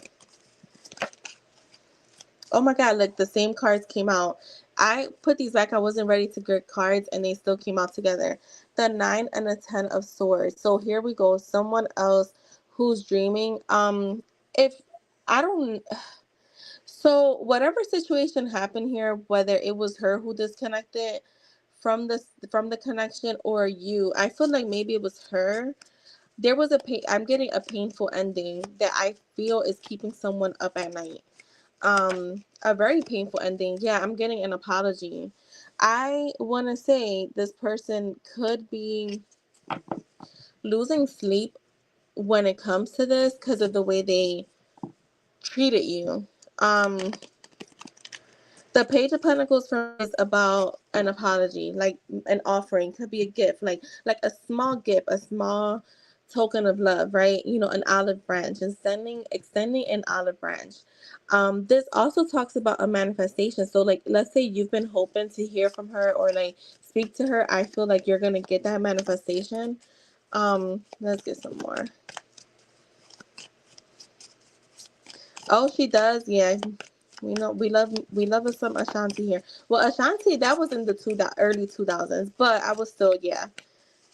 oh my god, like the same cards came out. I put these back. I wasn't ready to get cards and they still came out together. The 9 and the 10 of swords. So here we go. Someone else who's dreaming. If I don't so whatever situation happened here, whether it was her who disconnected from the connection or you, I feel like maybe it was her. There was a pain. I'm getting a painful ending that I feel is keeping someone up at night. A very painful ending. Yeah, I'm getting an apology. I want to say this person could be losing sleep when it comes to this because of the way they treated you. The Page of Pentacles for me is about an apology, like an offering, could be a gift, like a small gift, a small token of love, right? You know, an olive branch, and extending an olive branch. This also talks about a manifestation. So like let's say you've been hoping to hear from her or like speak to her. I feel like you're gonna get that manifestation. Let's get some more. Oh, she does, yeah. We know we love us some Ashanti here. Well, Ashanti that was in the early 2000s, but I was still, yeah.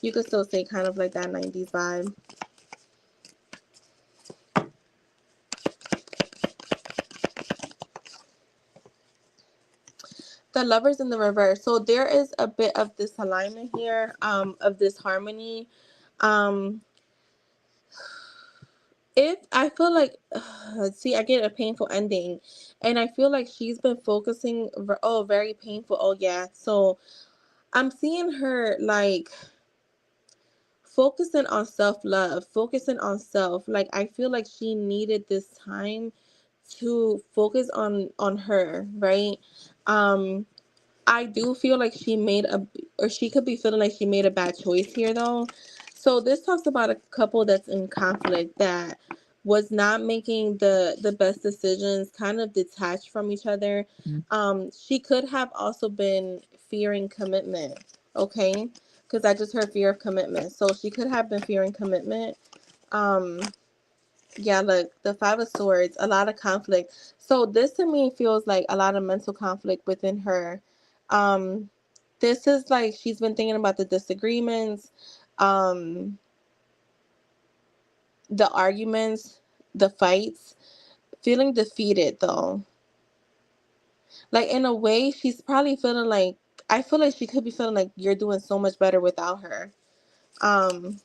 You could still say kind of like that 90s vibe. The Lovers in the reverse. So there is a bit of disalignment here, of disharmony. Um, if I feel like, see, I get a painful ending, and I feel like she's been focusing. Oh, very painful. Oh yeah. So I'm seeing her like focusing on self-love, focusing on self. Like I feel like she needed this time to focus on her, right? um I do feel like she could be feeling like she made a bad choice here though. So this talks about a couple that's in conflict, that was not making the best decisions, kind of detached from each other. She could have also been fearing commitment, okay? Because I just heard fear of commitment. So she could have been fearing commitment. Um yeah, look, the Five of Swords, a lot of conflict. So this to me feels like a lot of mental conflict within her. Um, this is like she's been thinking about the disagreements, um, the arguments, the fights, feeling defeated though. Like in a way, she's probably feeling like, I feel like she could be feeling like you're doing so much better without her. Um,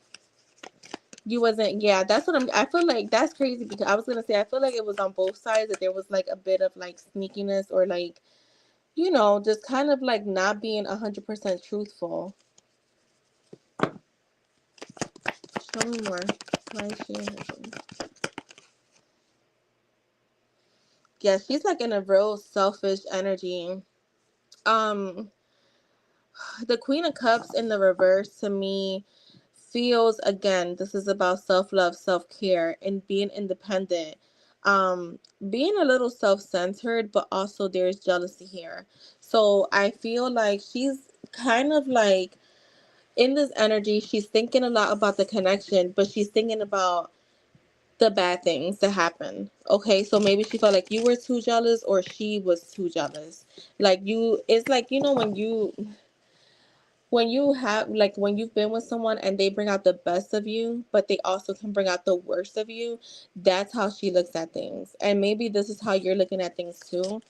you wasn't, yeah, that's what I feel like that's crazy because I was gonna say I feel like it was on both sides, that there was like a bit of like sneakiness or like, just kind of like not being 100% truthful. Show me more. Why is she in her dream? Yeah, she's like in a real selfish energy. Um, the Queen of Cups in the reverse to me feels, again, this is about self-love, self-care, and being independent. Being a little self-centered, but also there's jealousy here. So I feel like she's kind of like in this energy, she's thinking a lot about the connection, but she's thinking about the bad things that happen. Okay, so maybe she felt like you were too jealous or she was too jealous. Like it's like, when you have, like, when you've been with someone and they bring out the best of you, but they also can bring out the worst of you. That's how she looks at things, and maybe this is how you're looking at things too.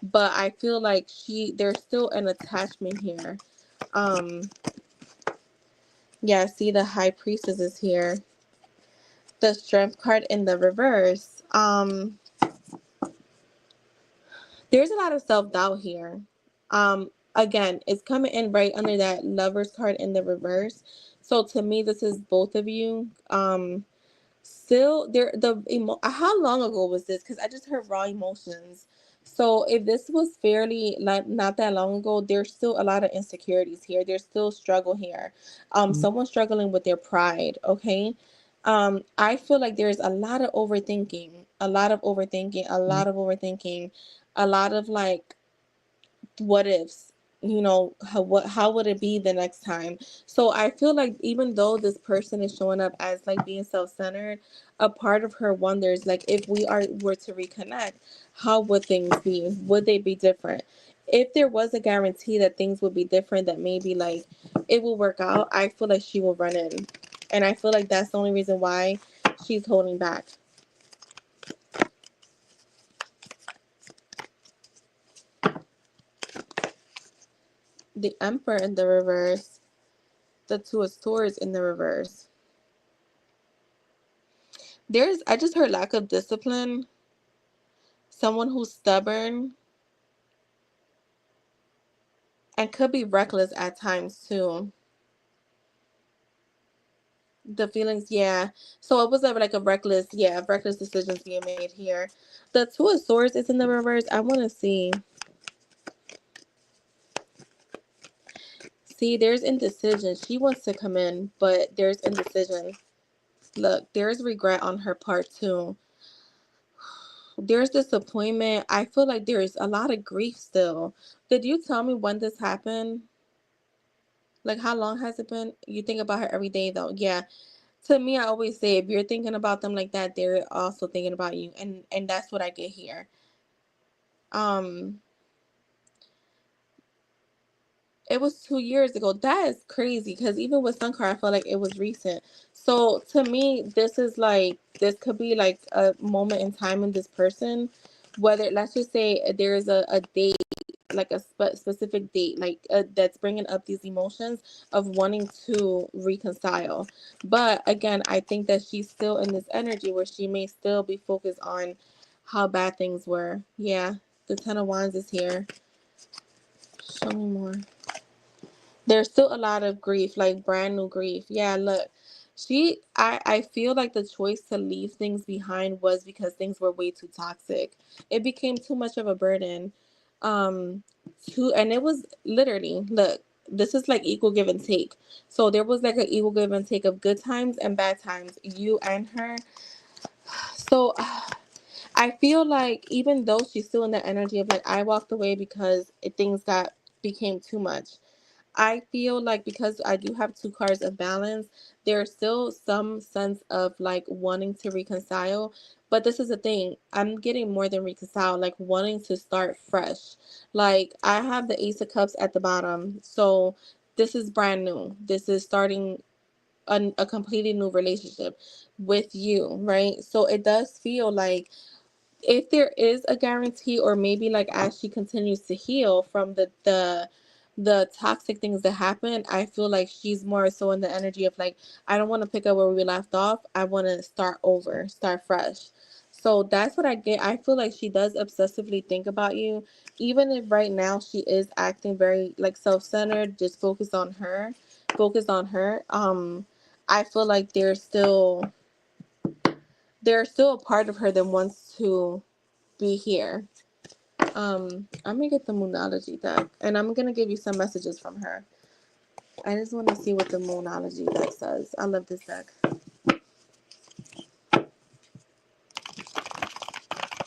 But I feel like there's still an attachment here. um yeah, see, the High Priestess is here. The Strength card in the reverse. There's a lot of self-doubt here. Again, it's coming in right under that Lovers card in the reverse. So to me, this is both of you. still there how long ago was this? Because I just heard raw emotions. So if this was fairly like not that long ago, there's still a lot of insecurities here. There's still struggle here. Someone struggling with their pride. Okay. I feel like there's a lot of overthinking, a lot of overthinking, a lot of overthinking, a lot of like what ifs, how would it be the next time. So I feel like even though this person is showing up as like being self-centered, a part of her wonders like if were to reconnect, how would things be? Would they be different? If there was a guarantee that things would be different, that maybe like it will work out, I feel like she will run in, and I feel like that's the only reason why she's holding back. The Emperor in the reverse, the Two of Swords in the reverse. I just heard lack of discipline, someone who's stubborn, and could be reckless at times too. The feelings, yeah. So it was like a reckless, yeah, reckless decisions being made here. The Two of Swords is in the reverse. I want to see. See, there's indecision. She wants to come in, but there's indecision. Look, there's regret on her part too. There's disappointment. I feel like there's a lot of grief still. Did you tell me when this happened? Like, how long has it been? You think about her every day, though. Yeah. To me, I always say if you're thinking about them like that, they're also thinking about you, and that's what I get here. Um, it was 2 years ago. That is crazy because even with Sunkar, I felt like it was recent. So to me, this could be like a moment in time in this person. Whether let's just say there is a date, like a specific date, like that's bringing up these emotions of wanting to reconcile. But again, I think that she's still in this energy where she may still be focused on how bad things were. Yeah, the Ten of Wands is here. Show me more. There's still a lot of grief, like brand new grief. Yeah, look. I feel like the choice to leave things behind was because things were way too toxic. It became too much of a burden. Um and it was literally, look, this is like equal give and take. So there was like an equal give and take of good times and bad times, you and her. So I feel like even though she's still in the energy of like I walked away because things got became too much. I feel like because I do have two cards of balance, there's still some sense of like wanting to reconcile. But this is the thing, I'm getting more than reconcile, like wanting to start fresh. Like I have the Ace of Cups at the bottom. So this is brand new. This is starting a completely new relationship with you, right? So it does feel like if there is a guarantee, or maybe like as she continues to heal from the toxic things that happen, I feel like she's more so in the energy of like I don't want to pick up where we left off. I want to start over, start fresh. So that's what I get. I feel like she does obsessively think about you, even if right now she is acting very like self-centered, just focused on her. I feel like there's still a part of her that wants to be here. I'm gonna get the Moonology deck, and I'm gonna give you some messages from her. I just want to see what the Moonology deck says. I love this deck.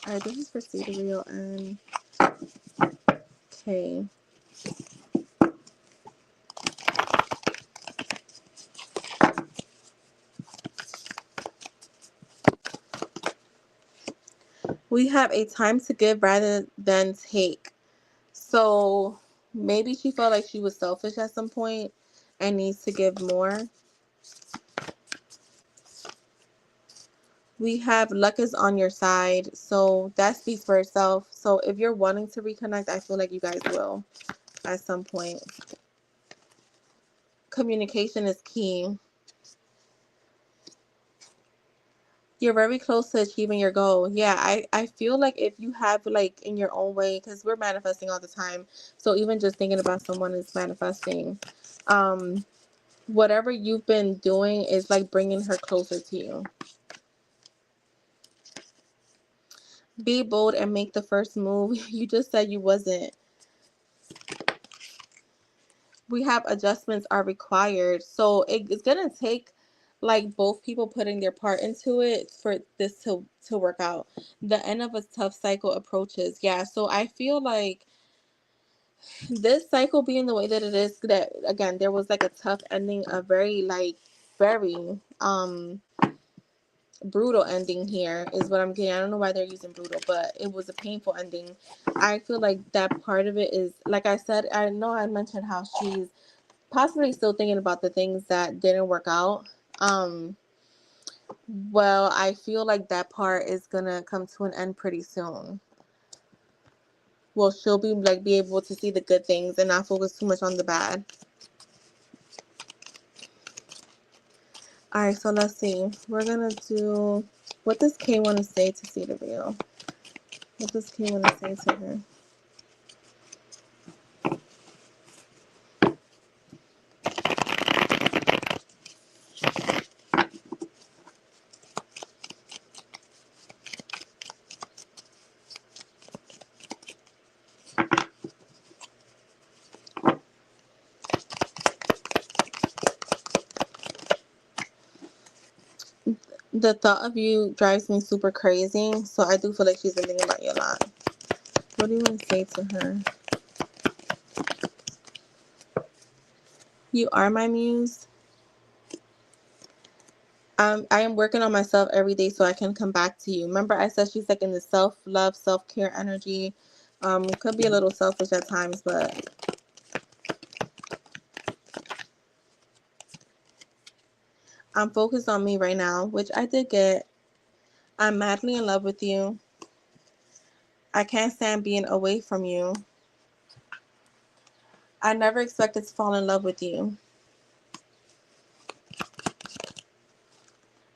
Alright, this is for Cedarville and K. We have a time to give rather than take. So maybe she felt like she was selfish at some point and needs to give more. We have luck is on your side. So that speaks for itself. So if you're wanting to reconnect, I feel like you guys will at some point. Communication is key. You're very close to achieving your goal. Yeah, I feel like if you have like in your own way, because we're manifesting all the time. So even just thinking about someone is manifesting. Whatever you've been doing is like bringing her closer to you. Be bold and make the first move. You just said you wasn't. We have adjustments are required. So it's gonna take like both people putting their part into it for this to work out. The end of a tough cycle approaches. Yeah, so I feel like this cycle being the way that it is, that again there was like a tough ending, a very like very brutal ending here is what I'm getting. I don't know why they're using brutal, but it was a painful ending. I feel like that part of it is, like I said, I know I mentioned how she's possibly still thinking about the things that didn't work out. Um, well, I feel like that part is gonna come to an end pretty soon. Well, she'll be able to see the good things and not focus too much on the bad. All right, so let's see. We're gonna do, what does Kay want to say to see the real? What does Kay want to say to her? The thought of you drives me super crazy, so I do feel like she's been thinking about you a lot. What do you want to say to her? You are my muse. I am working on myself every day so I can come back to you. Remember, I said she's like in the self-love, self-care energy. Could be a little selfish at times, but I'm focused on me right now, which I did get. I'm madly in love with you. I can't stand being away from you. I never expected to fall in love with you.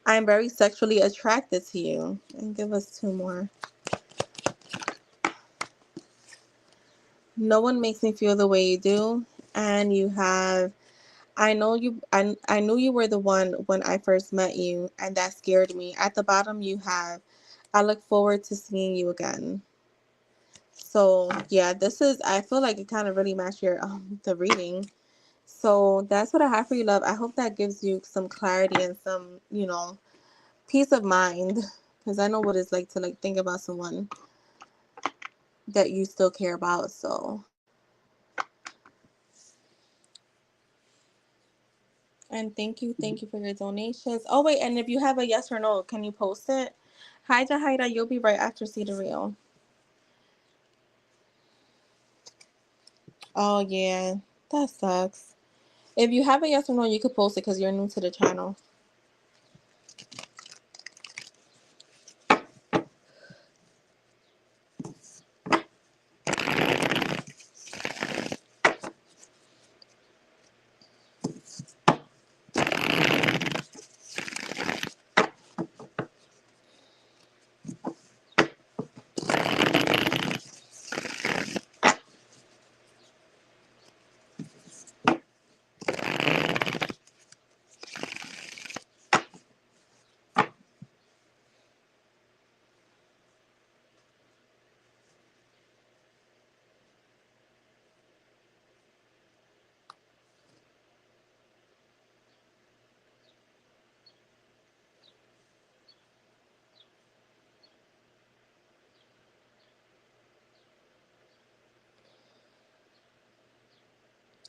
I am very sexually attracted to you. And give us two more. No one makes me feel the way you do. And you have, I knew you were the one when I first met you, and that scared me. At the bottom you have, I look forward to seeing you again. So yeah, this is, I feel like it kind of really matched your the reading. So that's what I have for you, love. I hope that gives you some clarity and some, peace of mind, because I know what it's like to like think about someone that you still care about. So, and thank you for your donations. Oh wait, and if you have a yes or no, can you post it? Hi Jahida, you'll be right after See the Real. Oh yeah, that sucks. If you have a yes or no, you could post it because you're new to the channel.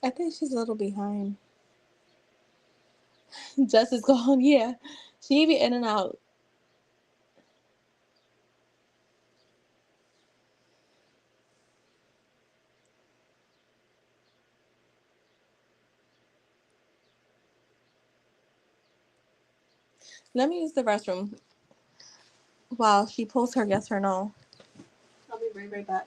I think she's a little behind. Jess is gone. Yeah, she be in and out. Let me use the restroom while she posts her yes or no. I'll be right back.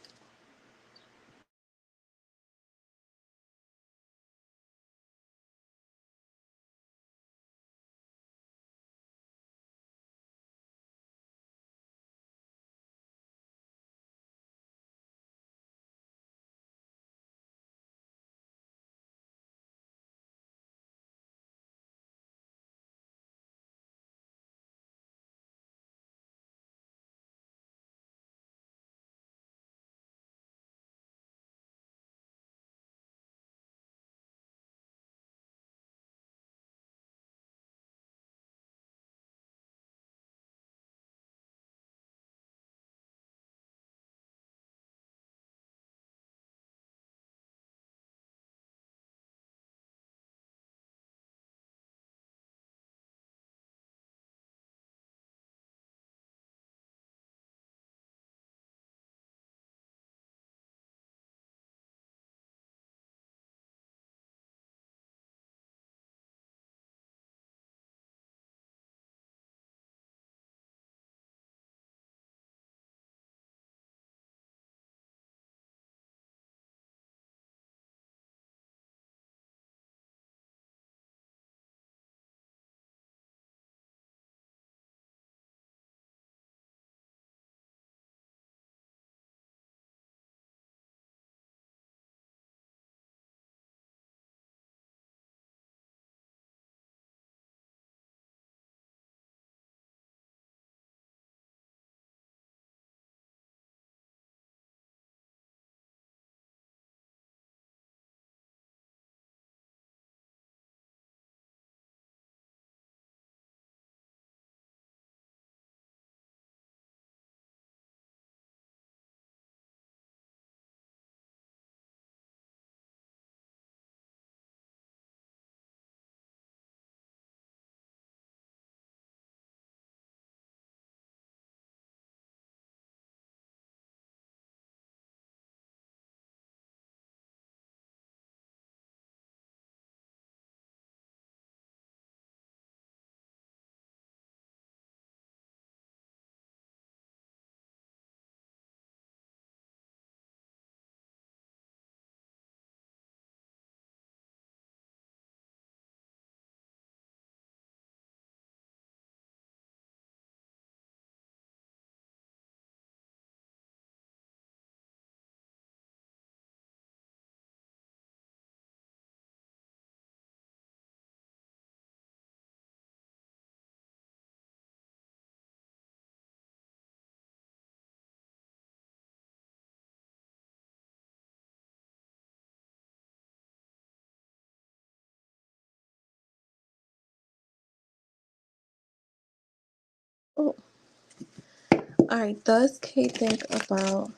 Alright, does Kate think about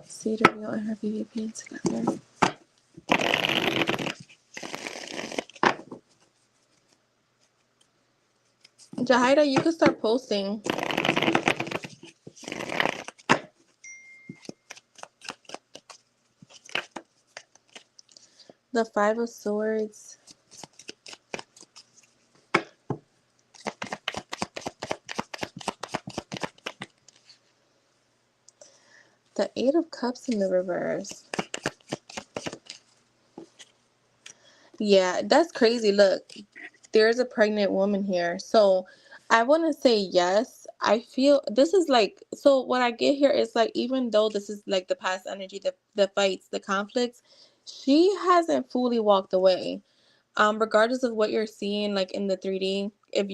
Cedar Real and her BBP together? Jahida, you could start posting. The Five of Swords. The Eight of Cups in the reverse. Yeah, that's crazy. Look, there's a pregnant woman here. So I want to say yes. I feel this is like, so what I get here is like, even though this is like the past energy, the fights, the conflicts, she hasn't fully walked away. Regardless of what you're seeing, like in the 3D, if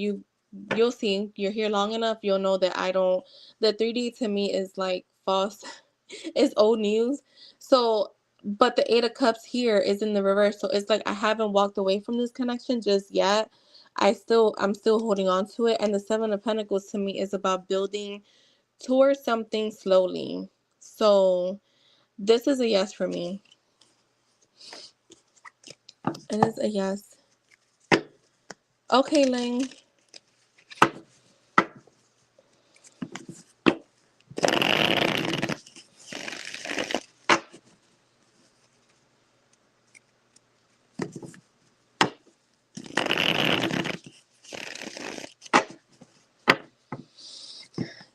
you'll see, you're here long enough, you'll know that I don't, the 3D to me is like false. It's old news. So, but the Eight of Cups here is in the reverse. So it's like I haven't walked away from this connection just yet. I'm still holding on to it. And the Seven of Pentacles to me is about building towards something slowly. So this is a yes for me. It is a yes. Okay, Ling.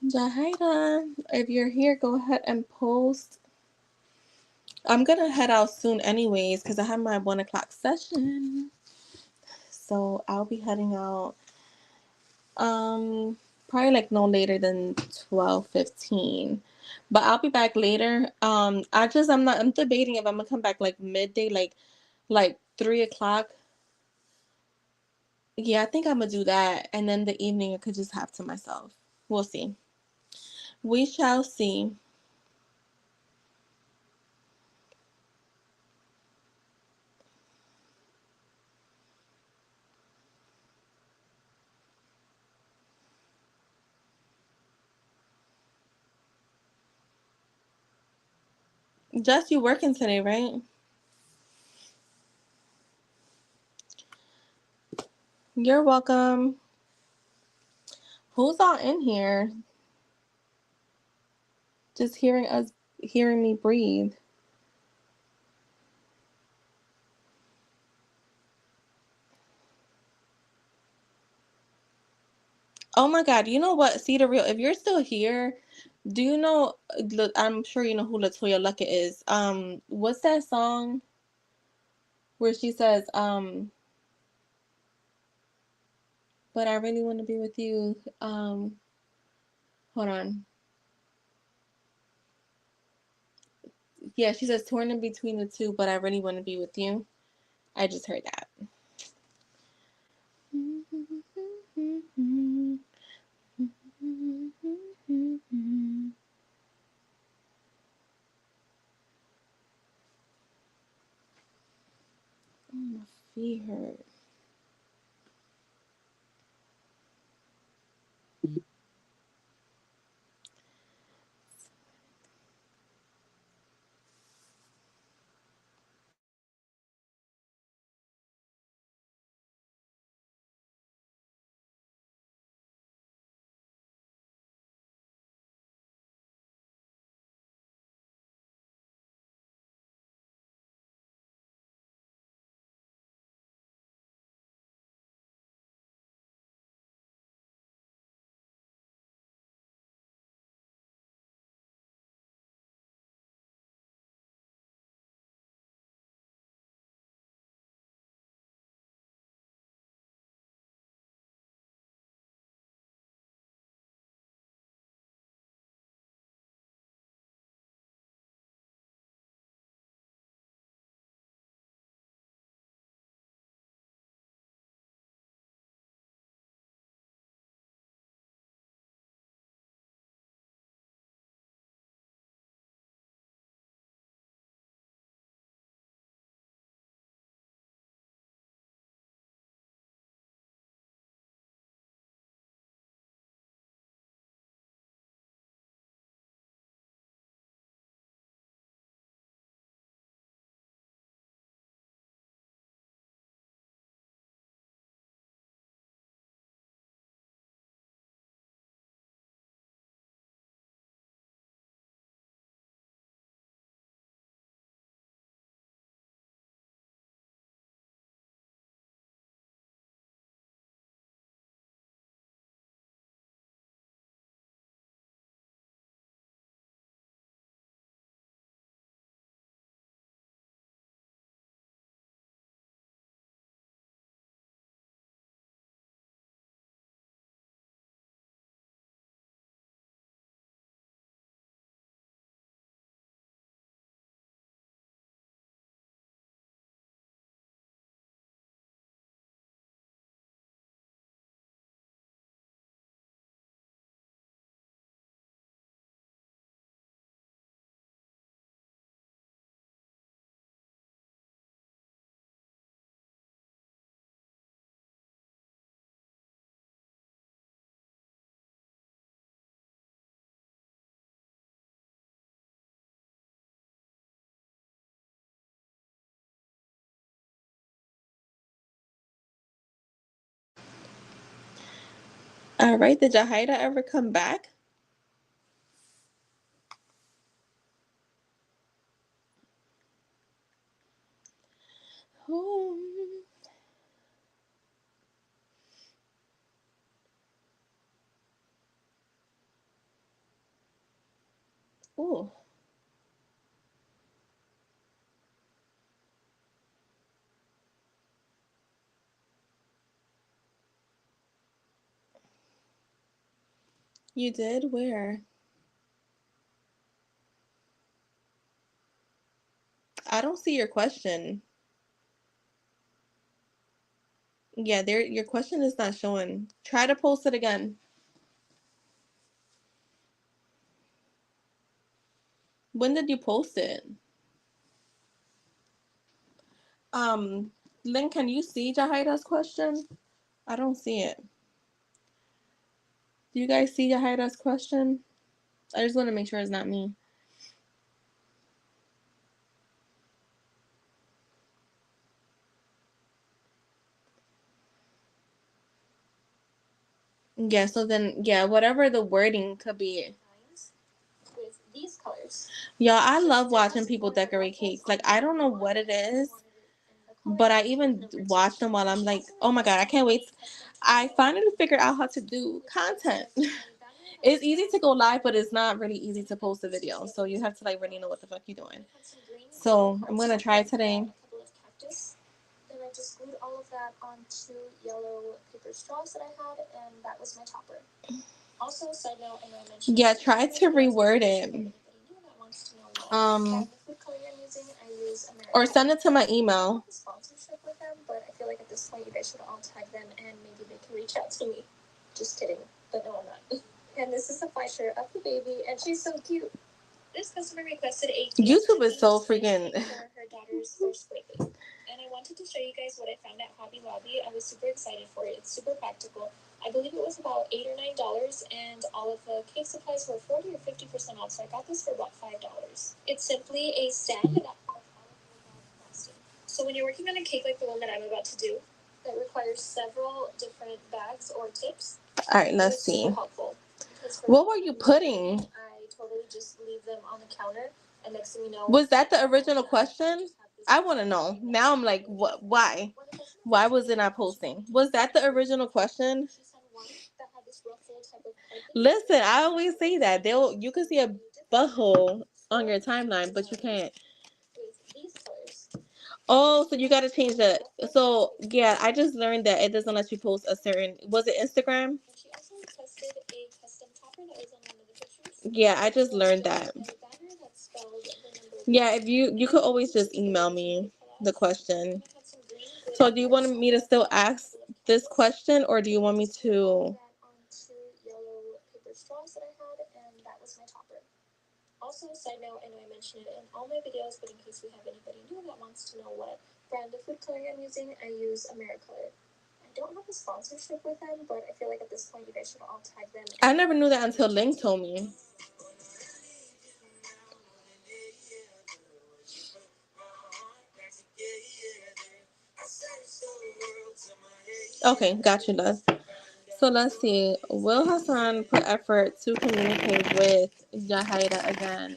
Jahida, if you're here, go ahead and post. I'm gonna head out soon anyways because I have my 1 o'clock session. So I'll be heading out probably like no later than 12:15. But I'll be back later. I'm debating if I'm gonna come back like midday, like 3 o'clock. Yeah, I think I'm gonna do that. And then the evening I could just have to myself. We'll see. We shall see. Just you working today, right? You're welcome. Who's all in here? Just hearing me breathe. Oh my God, you know what? See the real, if you're still here, do you know, I'm sure you know who Latoya Luckett is. What's that song where she says, but I really want to be with you. Hold on. Yeah, she says torn in between the two, but I really want to be with you. I just heard that. Oh, my feet hurt. All right, did Jahida ever come back? Oh. Ooh. You did? Where? I don't see your question. Yeah, there your question is not showing. Try to post it again. When did you post it? Um, Lynn, can you see Jahida's question? I don't see it. Do you guys see Jahida's question? I just want to make sure it's not me. Yeah, so then, yeah, whatever the wording could be. With these colors. Yeah, I love watching people decorate cakes. Like, I don't know what it is, but I even watch them while I'm like, oh my God, I can't wait. I finally figured out how to do content. It's easy to go live, but it's not really easy to post a video. So you have to like really know what the fuck you're doing. So I'm gonna try today. Then I just glued all of that onto yellow paper straws that I had, and that was my topper. Also, side note, I know I mentioned. Yeah, try to reword it. Or send it to my email. Sponsorship with them, but I feel like at this point you guys should all tag them, and maybe they can reach out to me. Just kidding, but no, I'm not. And this is a picture of the baby, and she's so cute. This customer requested a YouTube is so freaking for her daughter's first birthday. And I wanted to show you guys what I found at Hobby Lobby. I was super excited for it. It's super practical. I believe it was about $8 or $9, and all of the cake supplies were 40 or 50% off. So I got this for about $5. It's simply a stand that plastic. So when you're working on a cake like the one that I'm about to do, that requires several different bags or tips. All right, let's see. What were you putting? I totally just leave them on the counter, and next thing you know. Was that the original question? I want to know. Now I'm like, what? Why? Why was it not posting? Was that the original question? Listen, I always say that you can see a butthole on your timeline, but you can't. Oh, so you got to change the. So yeah, I just learned that it doesn't let you post a certain. Was it Instagram? Yeah, I just learned that. Yeah, if you could always just email me the question. So do you want me to still ask this question, or do you want me to? Also, side note, I know I mentioned it in all my videos, but in case we have anybody new that wants to know what brand of food coloring I'm using, I use AmeriColor. I don't have a sponsorship with them, but I feel like at this point you guys should all tag them. I never knew that until Link told me. Okay, got you, love. So let's see. Will Hassan put effort to communicate with Jahida again?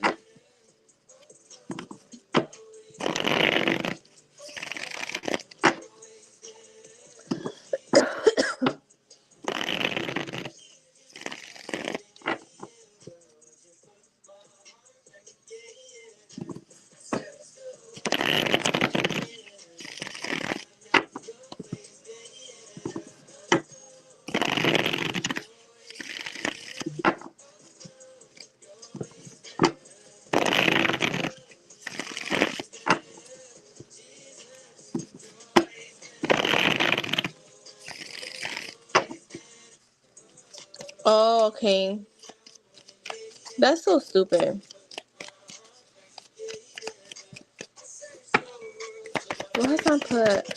Oh, okay. That's so stupid. Will Hassan put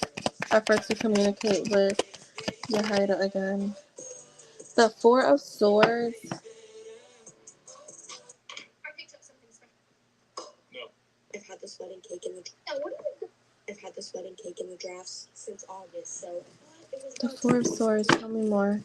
effort to communicate with Jahida again? The Four of Swords. I've had this wedding cake in the drafts since August, so The Four of Swords, tell me more.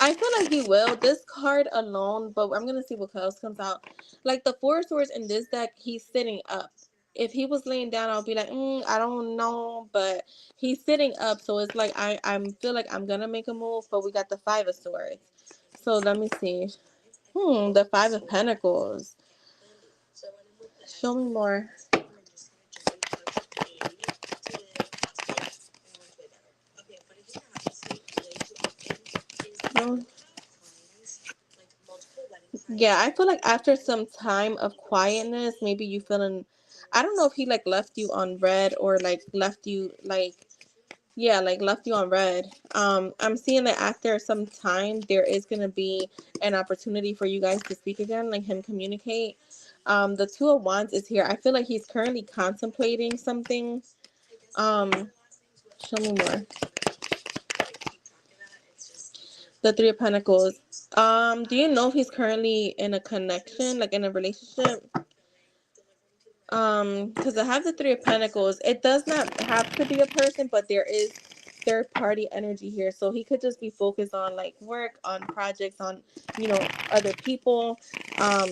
I feel like he will. This card alone, but I'm gonna see what else comes out. Like the Four of Swords in this deck, he's sitting up. If he was laying down, I'll be like, I don't know, but he's sitting up, so it's like I feel like I'm gonna make a move, but we got the Five of Swords. So let me see. The Five of Pentacles. Show me more. No. Yeah, I feel like after some time of quietness, maybe you feeling. I don't know if he like left you on red or like left you like yeah, like left you on red. I'm seeing that after some time there is gonna be an opportunity for you guys to speak again, like him communicate. The Two of Wands is here. I feel like he's currently contemplating something. Show me more. The Three of Pentacles. Do you know if he's currently in a connection, like in a relationship? Because I have the Three of Pentacles. It does not have to be a person, but there is third party energy here. So he could just be focused on like work, on projects, on other people. Um,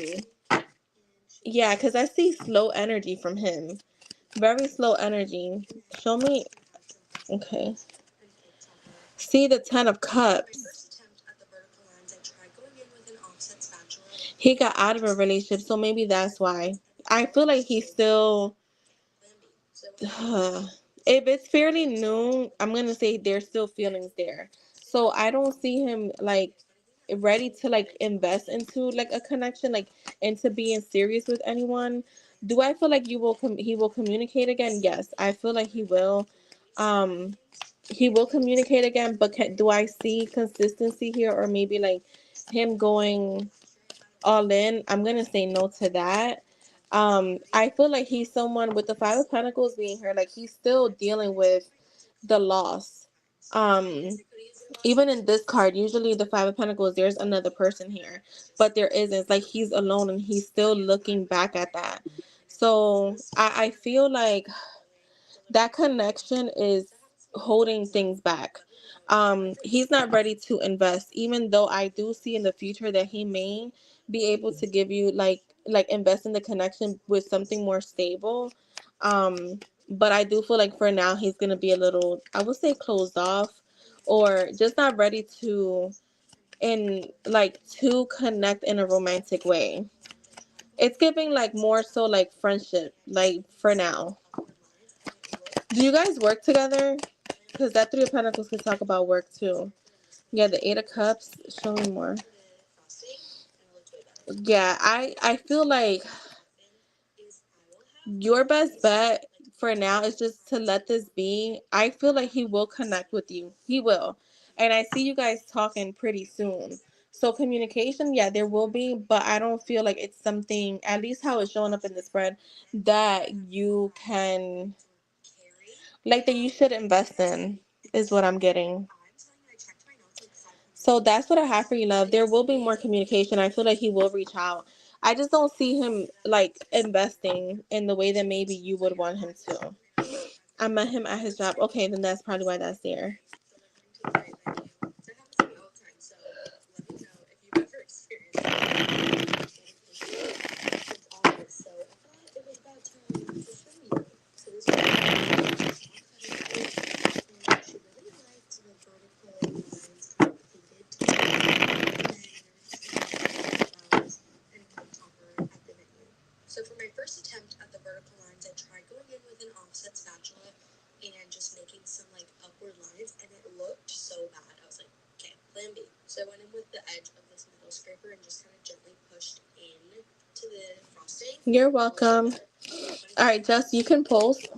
yeah, because I see slow energy from him. Very slow energy. Show me. Okay. See the Ten of Cups. He got out of a relationship, so maybe that's why. I feel like he's still. If it's fairly new, I'm gonna say there's still feelings there. So I don't see him like ready to like invest into like a connection, like into being serious with anyone. Do I feel like he will communicate again? Yes, I feel like he will. Um, he will communicate again, but do I see consistency here, or maybe like him going all in? I'm gonna say no to that. I feel like he's someone with the Five of Pentacles being here, like he's still dealing with the loss. Um, Even in this card, usually the Five of Pentacles, there's another person here, but there isn't. It's like he's alone and he's still looking back at that. So I feel like that connection is holding things back. He's not ready to invest, even though I do see in the future that he may be able to give you like invest in the connection with something more stable. But I do feel like for now he's gonna be a little, I would say, closed off, or just not ready to connect in a romantic way. It's giving like more so like friendship, like for now. Do you guys work together? Because that Three of Pentacles could talk about work too. Yeah, the Eight of Cups. Show me more. Yeah, I feel like your best bet for now is just to let this be. I feel like he will connect with you. He will. And I see you guys talking pretty soon. So communication, yeah, there will be, but I don't feel like it's something, at least how it's showing up in the spread, that you can, like, that you should invest in, is what I'm getting. So that's what I have for you, love. There will be more communication. I feel like he will reach out. I just don't see him like investing in the way that maybe you would want him to. I met him at his job. Okay, then that's probably why that's there. You're welcome. All right, Jess, you can post.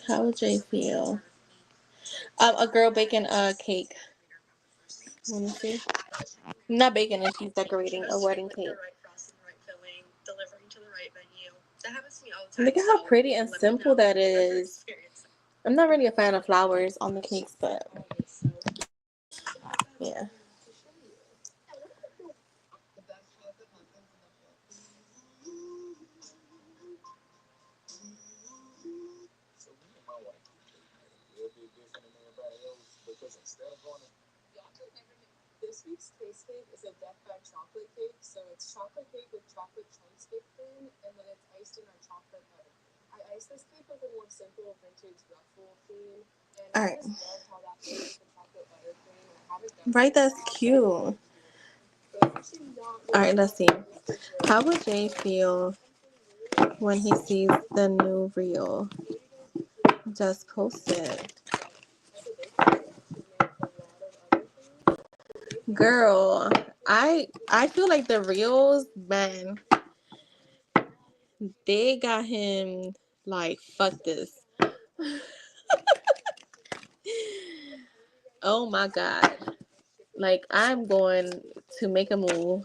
How would Jay feel? A girl baking a cake. Let me see. Not baking and she's decorating a wedding cake. Look at how pretty and simple that is. I'm not really a fan of flowers on the cakes, but yeah. This week's taste cake is a Death by chocolate cake. So it's chocolate cake with chocolate chunks baked in, and then it's iced in our chocolate butter. I iced this cake with a more simple vintage ruffle theme, and I Alright. just love how that plays with the chocolate buttercream. I haven't done Right, that's cute. Alright, let's see. How would Jay feel when he sees the new reel? Just posted. Girl, I feel like the reels, man, they got him like fuck this. Oh my god. Like I'm going to make a move.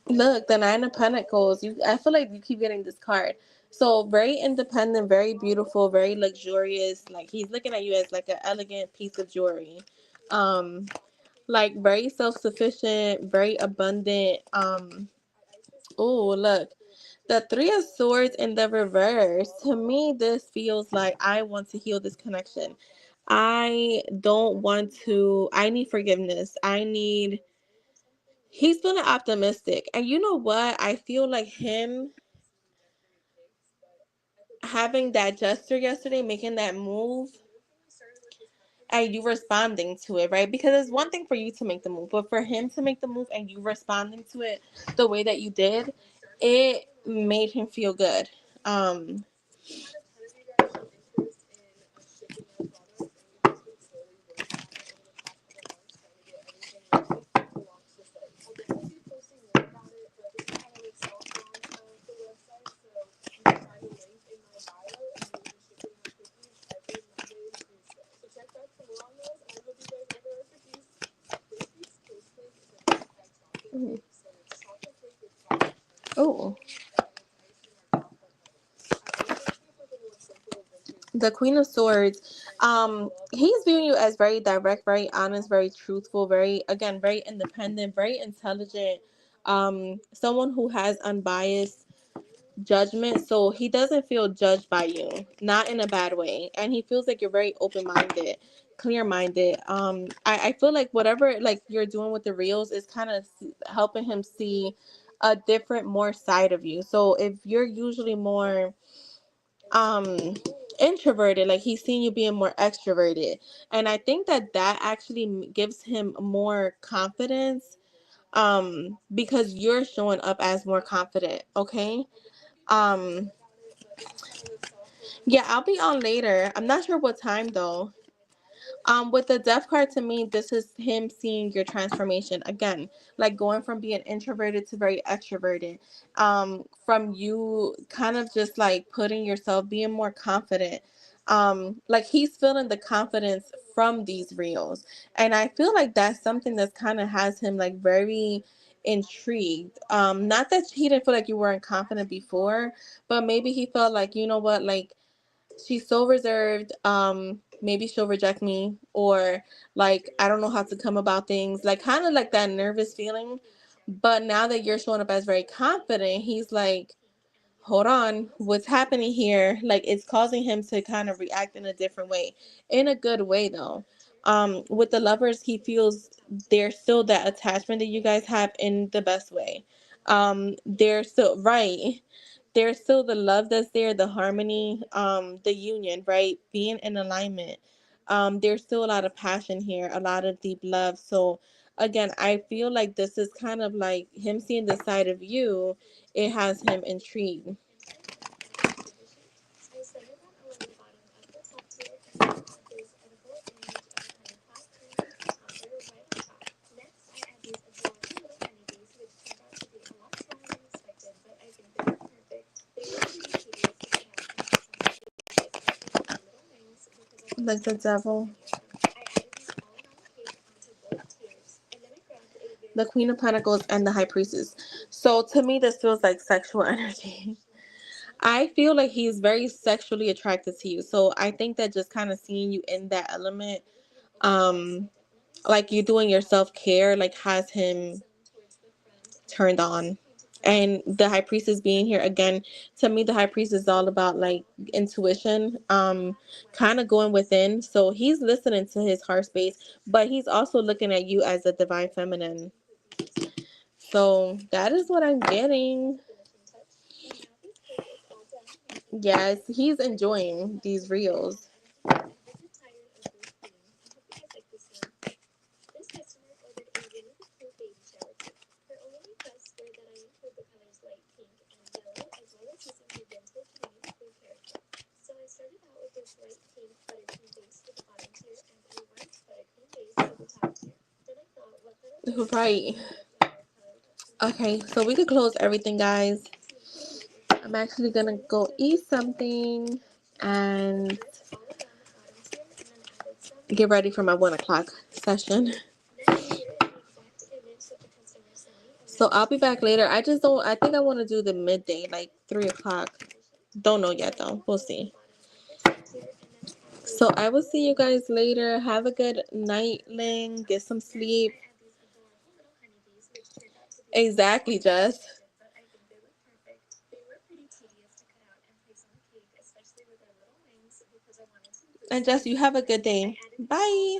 Look, the Nine of Pentacles. I feel like you keep getting this card. So very independent, very beautiful, very luxurious. Like he's looking at you as like an elegant piece of jewelry. Um, like very self-sufficient, very abundant. Oh, look. The Three of Swords in the reverse. To me, this feels like I want to heal this connection. I need forgiveness. He's feeling optimistic. And you know what? I feel like him having that gesture yesterday, making that move, and you responding to it, right? Because it's one thing for you to make the move, but for him to make the move and you responding to it the way that you did, it made him feel good. Um, oh, the Queen of Swords. He's viewing you as very direct, very honest, very truthful, very again, very independent, very intelligent. Someone who has unbiased judgment, so he doesn't feel judged by you, not in a bad way, and he feels like you're very open-minded, clear-minded. I feel like whatever like you're doing with the reels is kind of helping him see a different more side of you. So if you're usually more introverted, like he's seeing you being more extroverted, and I think that that actually gives him more confidence, because you're showing up as more confident. Okay. um Yeah, I'll be on later. I'm not sure what time though. With the death card, to me, this is him seeing your transformation again, like going from being introverted to very extroverted. From you kind of just like putting yourself, being more confident. Like he's feeling the confidence from these reels, and I feel like that's something that's kind of has him like very intrigued. Not that he didn't feel like you weren't confident before, but maybe he felt like, you know what, like she's so reserved, maybe she'll reject me, or like I don't know how to come about things, like kind of like that nervous feeling. But now that you're showing up as very confident, he's like, hold on, what's happening here? Like it's causing him to kind of react in a different way, in a good way though. With the lovers, he feels there's still that attachment that you guys have in the best way. There's still right, there's still the love that's there, the harmony, the union, right? Being in alignment. There's still a lot of passion here, a lot of deep love. So again, I feel like this is kind of like him seeing the side of you. It has him intrigued. Like the devil. The Queen of Pentacles and the High Priestess. So to me, this feels like sexual energy. I feel like he's very sexually attracted to you. So I think that just kind of seeing you in that element, um, like you doing your self care, like has him turned on. And the High Priestess being here again, to me, the High Priestess is all about like intuition, kind of going within. So he's listening to his heart space, but he's also looking at you as a divine feminine. So that is what I'm getting. Yes, he's enjoying these reels. Right. Okay, so we could close everything, guys. I'm actually gonna go eat something and get ready for my 1 o'clock session. So I'll be back later. I just don't. I think I want to do the midday, like 3 o'clock. Don't know yet though. We'll see. So I will see you guys later. Have a good night, Ling. Get some sleep. Exactly, Jess. And Jess, you have a good day. Bye.